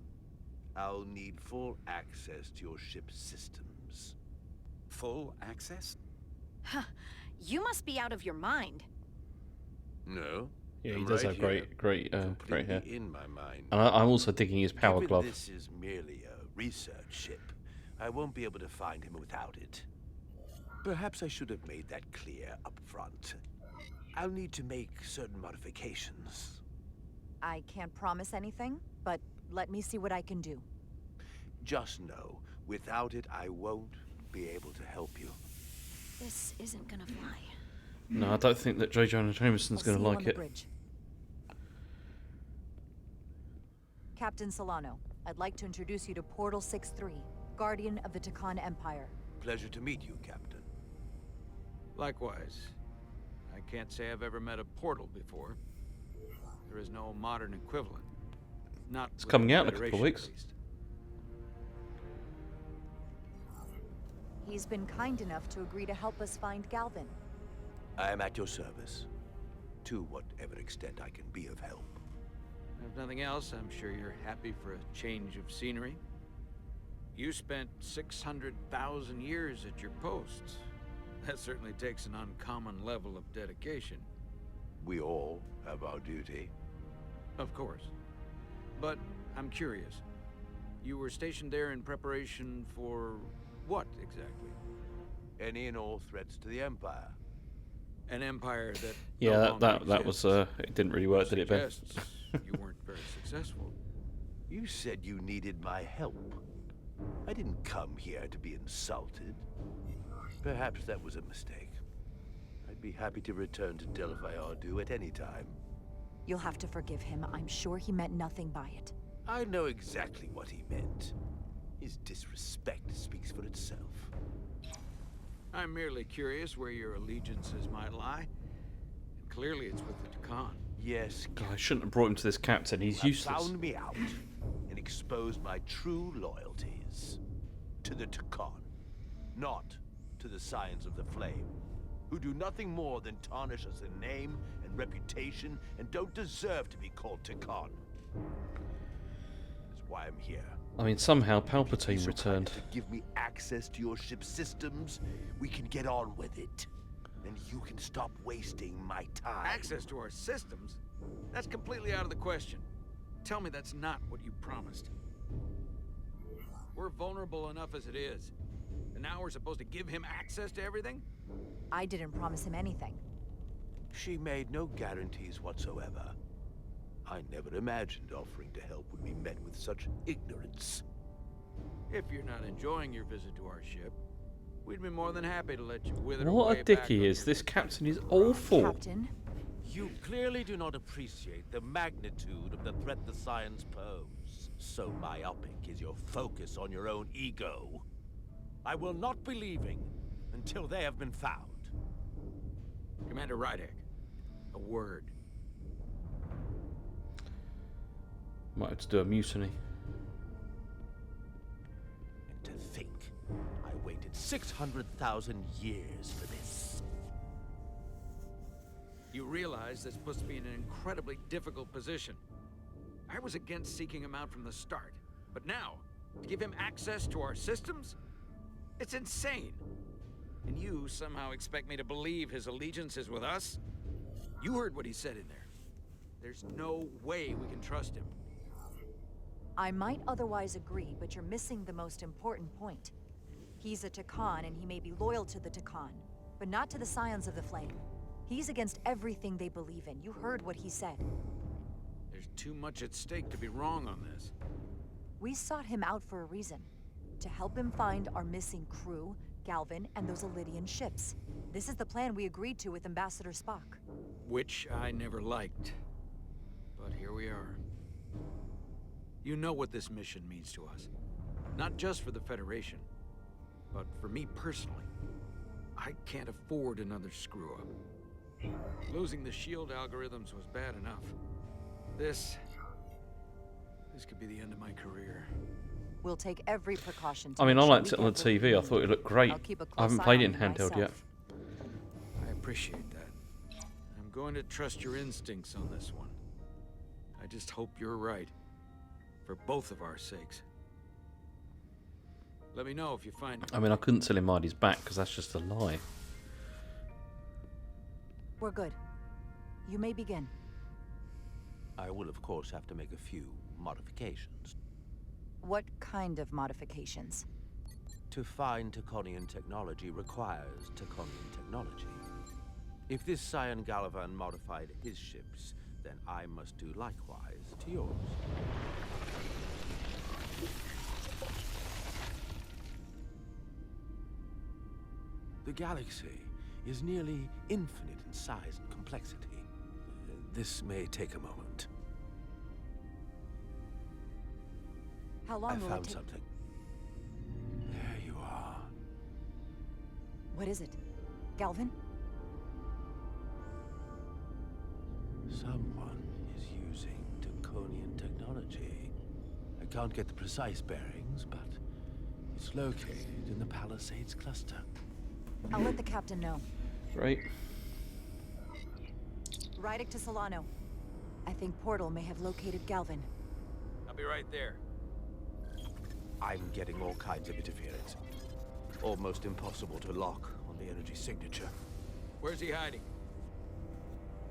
I'll need full access to your ship's systems. Full access? Huh. You must be out of your mind. No. Yeah, he I'm does right have here, great completely hair. in my mind. And I'm also digging his power Given glove. this is merely a research ship, I won't be able to find him without it. Perhaps I should have made that clear up front. I'll need to make certain modifications. I can't promise anything, but let me see what I can do. Just know, without it, I won't be able to help you. This isn't gonna fly. No, I don't think that J. Jonah Jameson's going to like it. Bridge. Captain Solano, I'd like to introduce you to Portal 6-3, Guardian of the Takan Empire. Pleasure to meet you, Captain. Likewise. I can't say I've ever met a portal before. There is no modern equivalent. Not It's with coming the out in a couple of Federation, weeks. at least. He's been kind enough to agree to help us find Galvin. I am at your service, to whatever extent I can be of help. If nothing else, I'm sure you're happy for a change of scenery. You spent 600,000 years at your post. That certainly takes an uncommon level of dedication. We all have our duty. Of course. But I'm curious. You were stationed there in preparation for what exactly? Any and all threats to the Empire. An empire that Yeah, that was it didn't really work, did it, Ben? suggests you weren't very successful. You said you needed my help. I didn't come here to be insulted. Perhaps that was a mistake. I'd be happy to return to Delphi Ardu at any time. You'll have to forgive him. I'm sure he meant nothing by it. I know exactly what he meant. His disrespect speaks for itself. I'm merely curious where your allegiances might lie. And clearly it's with the Takan. Yes, God, I shouldn't have brought him to this captain. He's you useless. found me out and exposed my true loyalties to the Takan, not to the Scions of the Flame, who do nothing more than tarnish us in name and reputation and don't deserve to be called Takan. That's why I'm here. I mean, somehow Palpatine returned. To give me access to your ship's systems, we can get on with it. And you can stop wasting my time. Access to our systems? That's completely out of the question. Tell me that's not what you promised. We're vulnerable enough as it is. And now we're supposed to give him access to everything? I didn't promise him anything. She made no guarantees whatsoever. I never imagined offering to help would be met with such ignorance. If you're not enjoying your visit to our ship, we'd be more than happy to let you wither What away a dick back he on is. your This captain is awful. Captain? You clearly do not appreciate the magnitude of the threat the Scions pose. So myopic is your focus on your own ego. I will not be leaving until they have been found. Commander Rydek, a word. Might have to do a mutiny. And to think, I waited 600,000 years for this. You realize this puts me in an incredibly difficult position. I was against seeking him out from the start, but now, to give him access to our systems? It's insane. And you somehow expect me to believe his allegiance is with us? You heard what he said in there. There's no way we can trust him. I might otherwise agree, but you're missing the most important point. He's a Takan, and he may be loyal to the Takan, but not to the Scions of the Flame. He's against everything they believe in. You heard what he said. There's too much at stake to be wrong on this. We sought him out for a reason. To help him find our missing crew, Galvin, and those Elydian ships. This is the plan we agreed to with Ambassador Spock. Which I never liked. But here we are. You know what this mission means to us. Not just for the Federation, but for me personally. I can't afford another screw-up. Losing the shield algorithms was bad enough. This could be the end of my career. We'll take every precaution to I mean, make I sure liked we it on the get what we TV. I need. thought it looked great. I'll keep a I close haven't eye played on it in you handheld yet. myself. I appreciate that. I'm going to trust your instincts on this one. I just hope you're right. For both of our sakes. Let me know if you find it. I mean, I couldn't tell him I'd his back because that's just a lie. We're good. You may begin. I will, of course, have to make a few modifications. What kind of modifications? To find Taconian technology requires Taconian technology. If this Scion Galvan modified his ships, then I must do likewise to yours. The galaxy is nearly infinite in size and complexity. This may take a moment. How long I will it found take? something. There you are. What is it? Galvin? Someone is using Taconian technology. I can't get the precise bearings, but it's located in the Palisades cluster. I'll let the captain know. Great. Rydick to Solano. I think Portal may have located Galvin. I'll be right there. I'm getting all kinds of interference. Almost impossible to lock on the energy signature. Where's he hiding?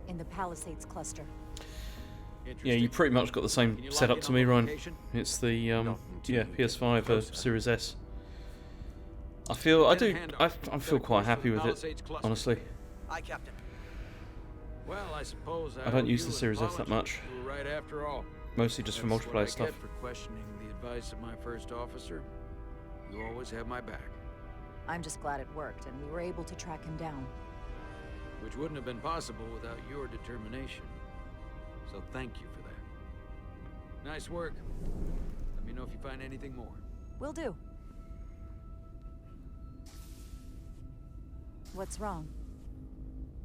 In the Palisades cluster. Yeah, you pretty much got the same setup to me, Ryan. It's the yeah, PS5 Series S. I feel I feel quite happy with it, honestly. Aye, Captain. Well, I suppose I don't use the Series S that much. You were right after all. Mostly just for That's what I multiplayer stuff. get for questioning the advice of my first officer. You always have my back. I'm just glad it worked, and we were able to track him down. Which wouldn't have been possible without your determination. So thank you for that. Nice work. Let me know if you find anything more. Will do. What's wrong?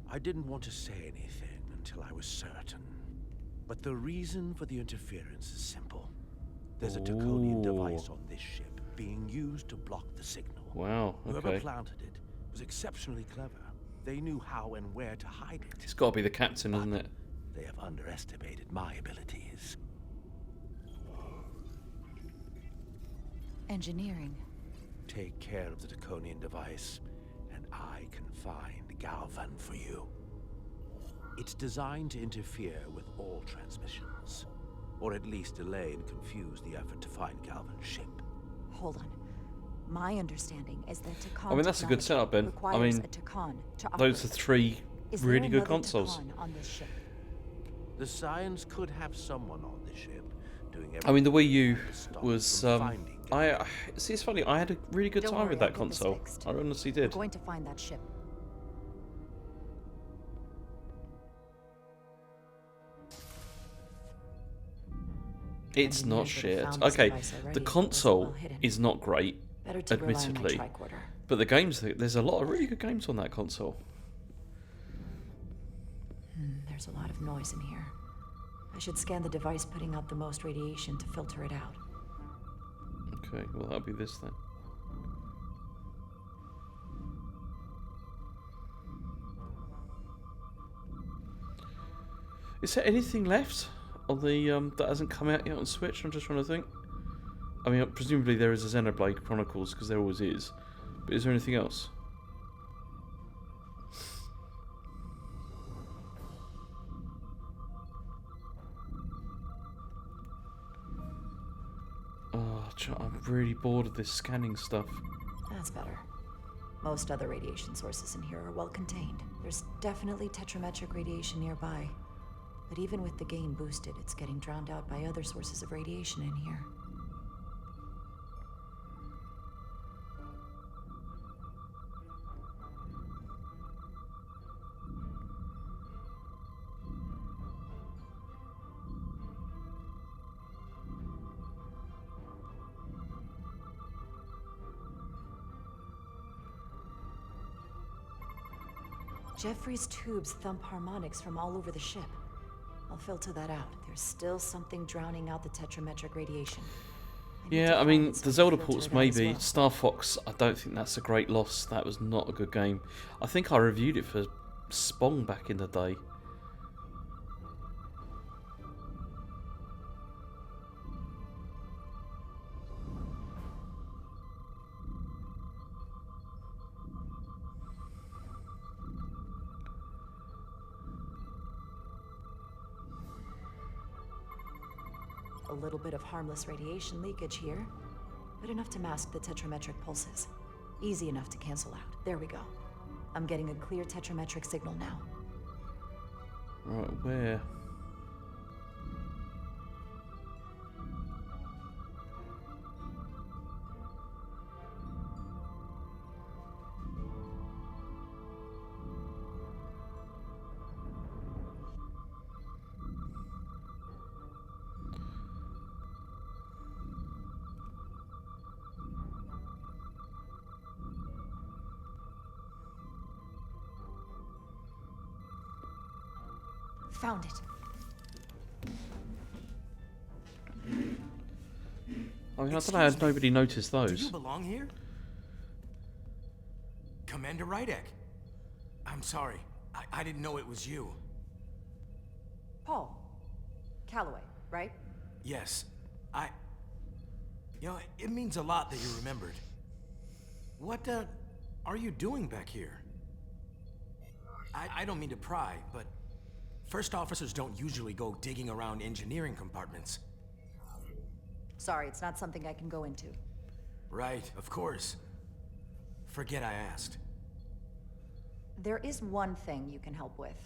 I didn't want to say anything until I was certain. But the reason for the interference is simple. There's a Taconian device on this ship being used to block the signal. Wow, Whoever okay. planted it was exceptionally clever. They knew how and where to hide it. It's got to be the captain, isn't it? They have underestimated my abilities. Engineering. Take care of the Taconian device, and I can find Galvan for you. It's designed to interfere with all transmissions, or at least delay and confuse the effort to find Galvan's ship. Hold on. My understanding is that Takan I mean, that's a good setup, Ben. I mean, those are three really good consoles. On this ship? The Scions could have someone on the ship doing everything. I mean, the Wii U to stop was. them finding I see. It's funny. I had a really good Don't time worry, with I'll that get this console. fixed. I honestly We're did. going to find that ship. It's not shit. Okay, the console is not great, admittedly, but the games. There's a lot of really good games on that console. There's a lot of noise in here. I should scan the device putting out the most radiation to filter it out. Okay, well that'll be this then. Is there anything left on the that hasn't come out yet on Switch? I'm just trying to think. I mean, presumably there is a Xenoblade Chronicles because there always is. But is there anything else? Oh, I'm really bored of this scanning stuff. That's better. Most other radiation sources in here are well contained. There's definitely tetrametric radiation nearby. But even with the gain boosted, it's getting drowned out by other sources of radiation in here. Jeffrey's tubes thump harmonics from all over the ship. I'll filter that out. There's still something drowning out the tetrametric radiation. Yeah, I mean, the Zelda ports maybe. Star Fox, I don't think that's a great loss. That was not a good game. I think I reviewed it for Spong back in the day. A little bit of harmless radiation leakage here, but enough to mask the tetrametric pulses. Easy enough to cancel out. There we go. I'm getting a clear tetrametric signal now. Right, where? Found it. I mean, I don't know how nobody noticed Do those. you belong here? Commander Rydek. I'm sorry. I didn't know it was you. Paul. Calloway, right? Yes. You know, it means a lot that you remembered. What, are you doing back here? I don't mean to pry, but first officers don't usually go digging around engineering compartments. Sorry, it's not something I can go into. Right, of course. Forget I asked. There is one thing you can help with.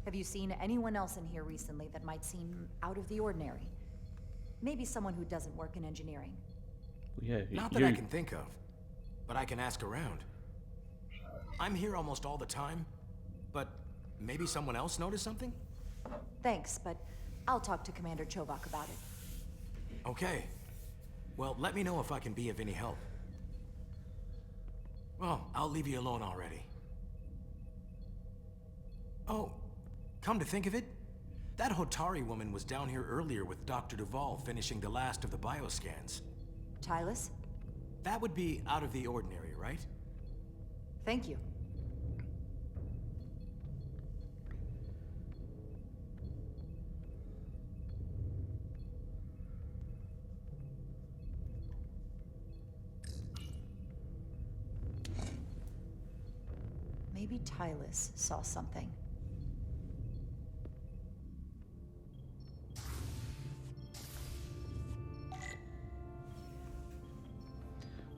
Have you seen anyone else in here recently that might seem out of the ordinary? Maybe someone who doesn't work in engineering. Yeah, Not that I can think of, but I can ask around. I'm here almost all the time, but maybe someone else noticed something? Thanks, but I'll talk to Commander Chovak about it. Okay. Well, let me know if I can be of any help. Well, I'll leave you alone already. Oh, come to think of it, that Hotari woman was down here earlier with Dr. Duval finishing the last of the bioscans. Tylus? That would be out of the ordinary, right? Thank you. Maybe Tylus saw something.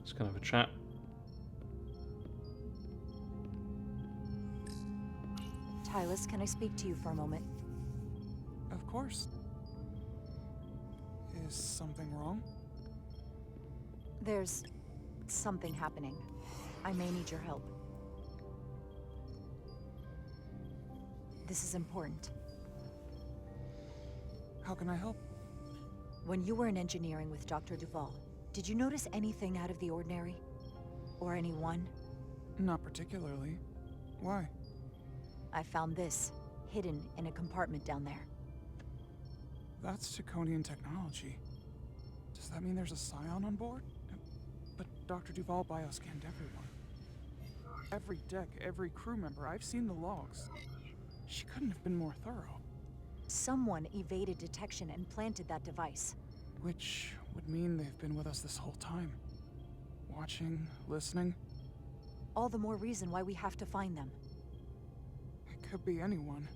Just gonna have a chat. Tylus, can I speak to you for a moment? Of course. Is something wrong? There's something happening. I may need your help. This is important. How can I help? When you were in engineering with Dr. Duval, did you notice anything out of the ordinary? Or anyone? Not particularly. Why? I found this, hidden in a compartment down there. That's Draconian technology. Does that mean there's a scion on board? But Dr. Duval bioscanned everyone. Every deck, every crew member. I've seen the logs. She couldn't have been more thorough. Someone evaded detection and planted that device. Which would mean they've been with us this whole time. Watching, listening. All the more reason why we have to find them. It could be anyone.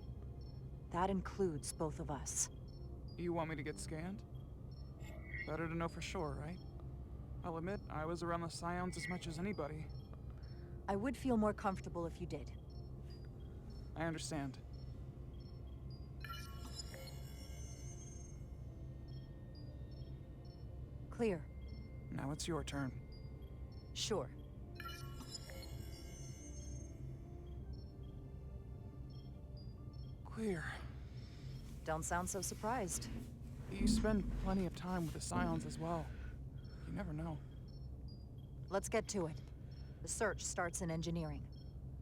That includes both of us. You want me to get scanned? Better to know for sure, right? I'll admit, I was around the Scions as much as anybody. I would feel more comfortable if you did. I understand. Clear. Now it's your turn. Sure. Clear. Don't sound so surprised. You spend plenty of time with the Scions as well. You never know. Let's get to it. The search starts in engineering.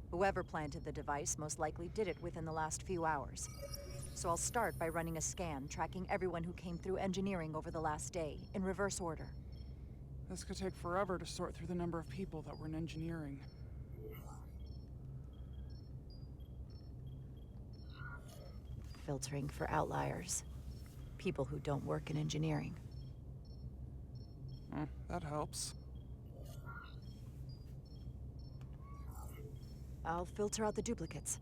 Whoever planted the device most likely did it within the last few hours. So I'll start by running a scan, tracking everyone who came through engineering over the last day, in reverse order. This could take forever to sort through the number of people that were in engineering. Filtering for outliers. People who don't work in engineering. That helps. I'll filter out the duplicates.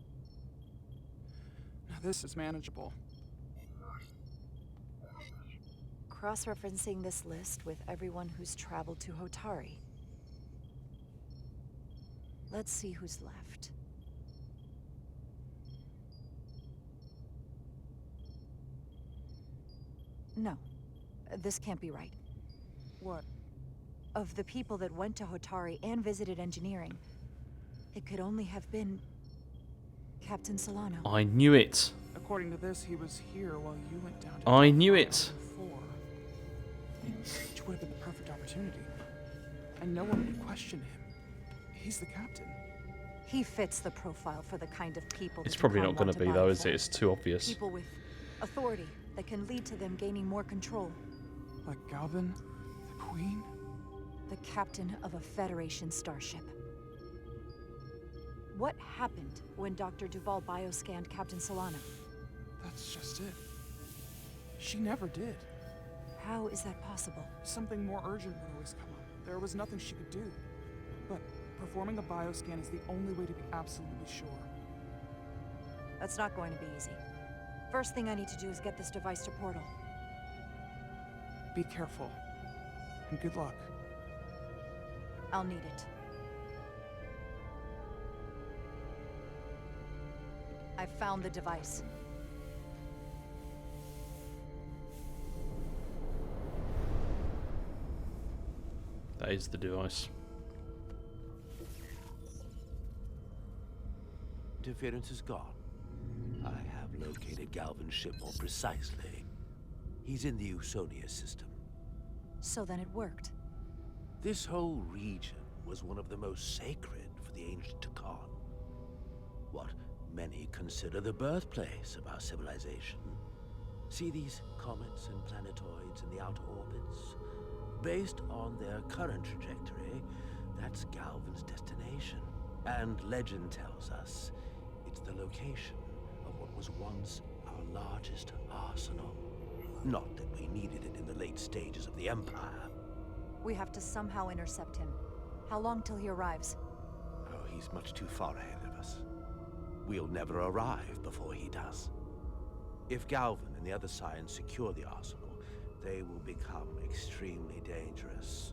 Now this is manageable. cross-referencing this list with everyone who's traveled to Hotari. Let's see who's left. No, this can't be right. What? Of the people that went to Hotari and visited engineering, it could only have been Captain Solano. I knew it. According to this, he was here while you went down to I knew it. Which would have been the perfect opportunity. And no one would question him. He's the captain. He fits the profile for the kind of people It's that probably Dukan not going want to be buy though, is for. it? It's too obvious. People with authority that can lead to them gaining more control. Like Galvin, the Queen? The captain of a Federation starship. What happened when Dr. Duval bioscanned Captain Solano? That's just it. She never did. How is that possible? Something more urgent would always come up. There was nothing she could do. But performing a bioscan is the only way to be absolutely sure. That's not going to be easy. First thing I need to do is get this device to Portal. Be careful. And good luck. I'll need it. I've found the device. That is the device. Interference is gone. I have located Galvin's ship more precisely. He's in the Usonia system. So then it worked. This whole region was one of the most sacred for the ancient Takan. What many consider the birthplace of our civilization. See these comets and planetoids in the outer orbits? Based on their current trajectory, that's Galvin's destination. And legend tells us it's the location of what was once our largest arsenal. Not that we needed it in the late stages of the Empire. We have to somehow intercept him. How long till he arrives? Oh, he's much too far ahead of us. We'll never arrive before he does. If Galvin and the other Scions secure the arsenal, they will become extremely dangerous.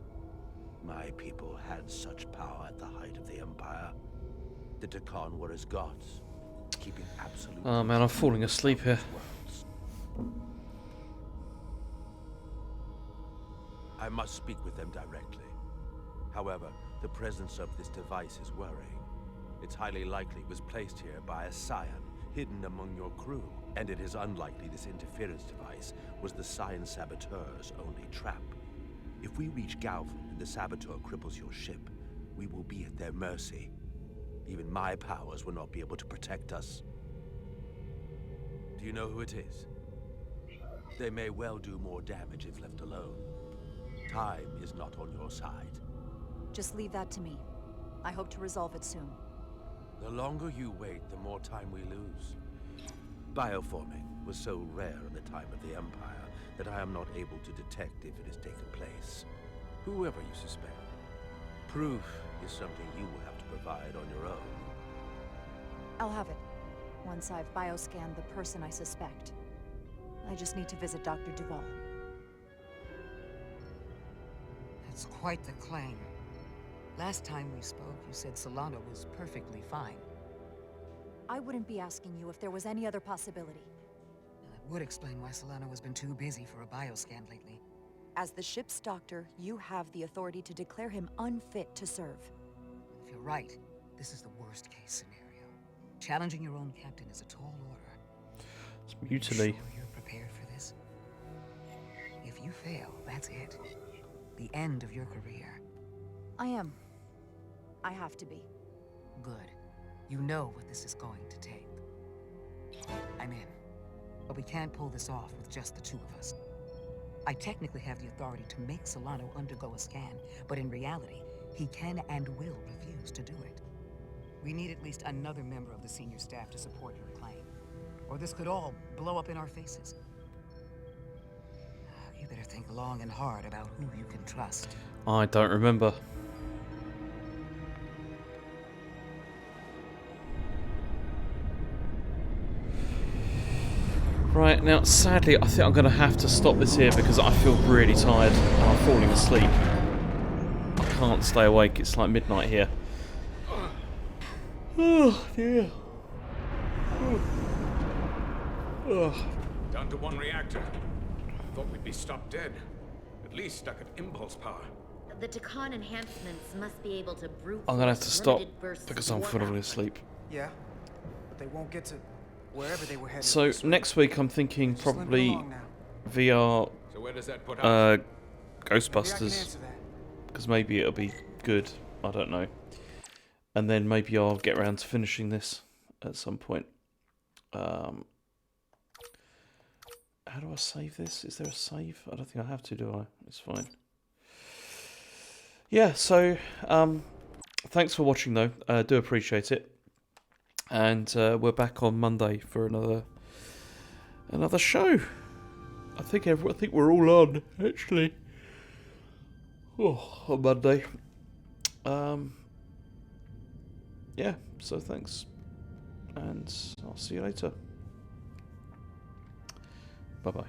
My people had such power at the height of the Empire. The Takan were as gods, keeping absolute... Oh man, I'm falling asleep here. I must speak with them directly. However, the presence of this device is worrying. It's highly likely it was placed here by a Scion, hidden among your crew. And it is unlikely this interference device was the Scion Saboteur's only trap. If we reach Galvin and the Saboteur cripples your ship, we will be at their mercy. Even my powers will not be able to protect us. Do you know who it is? They may well do more damage if left alone. Time is not on your side. Just leave that to me. I hope to resolve it soon. The longer you wait, the more time we lose. Bioforming was so rare in the time of the Empire that I am not able to detect if it has taken place. Whoever you suspect, proof is something you will have to provide on your own. I'll have it, once I've bioscanned the person I suspect. I just need to visit Dr. Duval. That's quite the claim. Last time we spoke, you said Solano was perfectly fine. I wouldn't be asking you if there was any other possibility. That would explain why Solano has been too busy for a bioscan lately. As the ship's doctor, you have the authority to declare him unfit to serve. If you're right, this is the worst case scenario. Challenging your own captain is a tall order. It's mutiny. Sure you're prepared for this? If you fail, that's it. The end of your career. I am. I have to be. Good. You know what this is going to take. I'm in. But we can't pull this off with just the two of us. I technically have the authority to make Solano undergo a scan, but in reality, he can and will refuse to do it. We need at least another member of the senior staff to support your claim, or this could all blow up in our faces. You better think long and hard about who you can trust. I don't remember. Right, Right, now sadly I think I'm going to have to stop this here because I feel really tired and I'm falling asleep. I can't stay awake, it's like midnight here. Oh dear. Down to one reactor. Thought we'd be stopped dead. At least stuck at impulse power. The Takan enhancements must be able to brute I'm going to have to stop limited bursts because of I'm warp falling output. asleep. Yeah, but they won't get to wherever they were headed. So next week I'm thinking probably VR So where does that put us? Ghostbusters, because maybe it'll be good, I don't know. And then maybe I'll get around to finishing this at some point. How do I save this? Is there a save? I don't think I have to, do I? It's fine. Yeah, so thanks for watching though. Do appreciate it. And we're back on Monday for another show. I think we're all on actually. Oh, on Monday. Yeah. So thanks, and I'll see you later. Bye bye.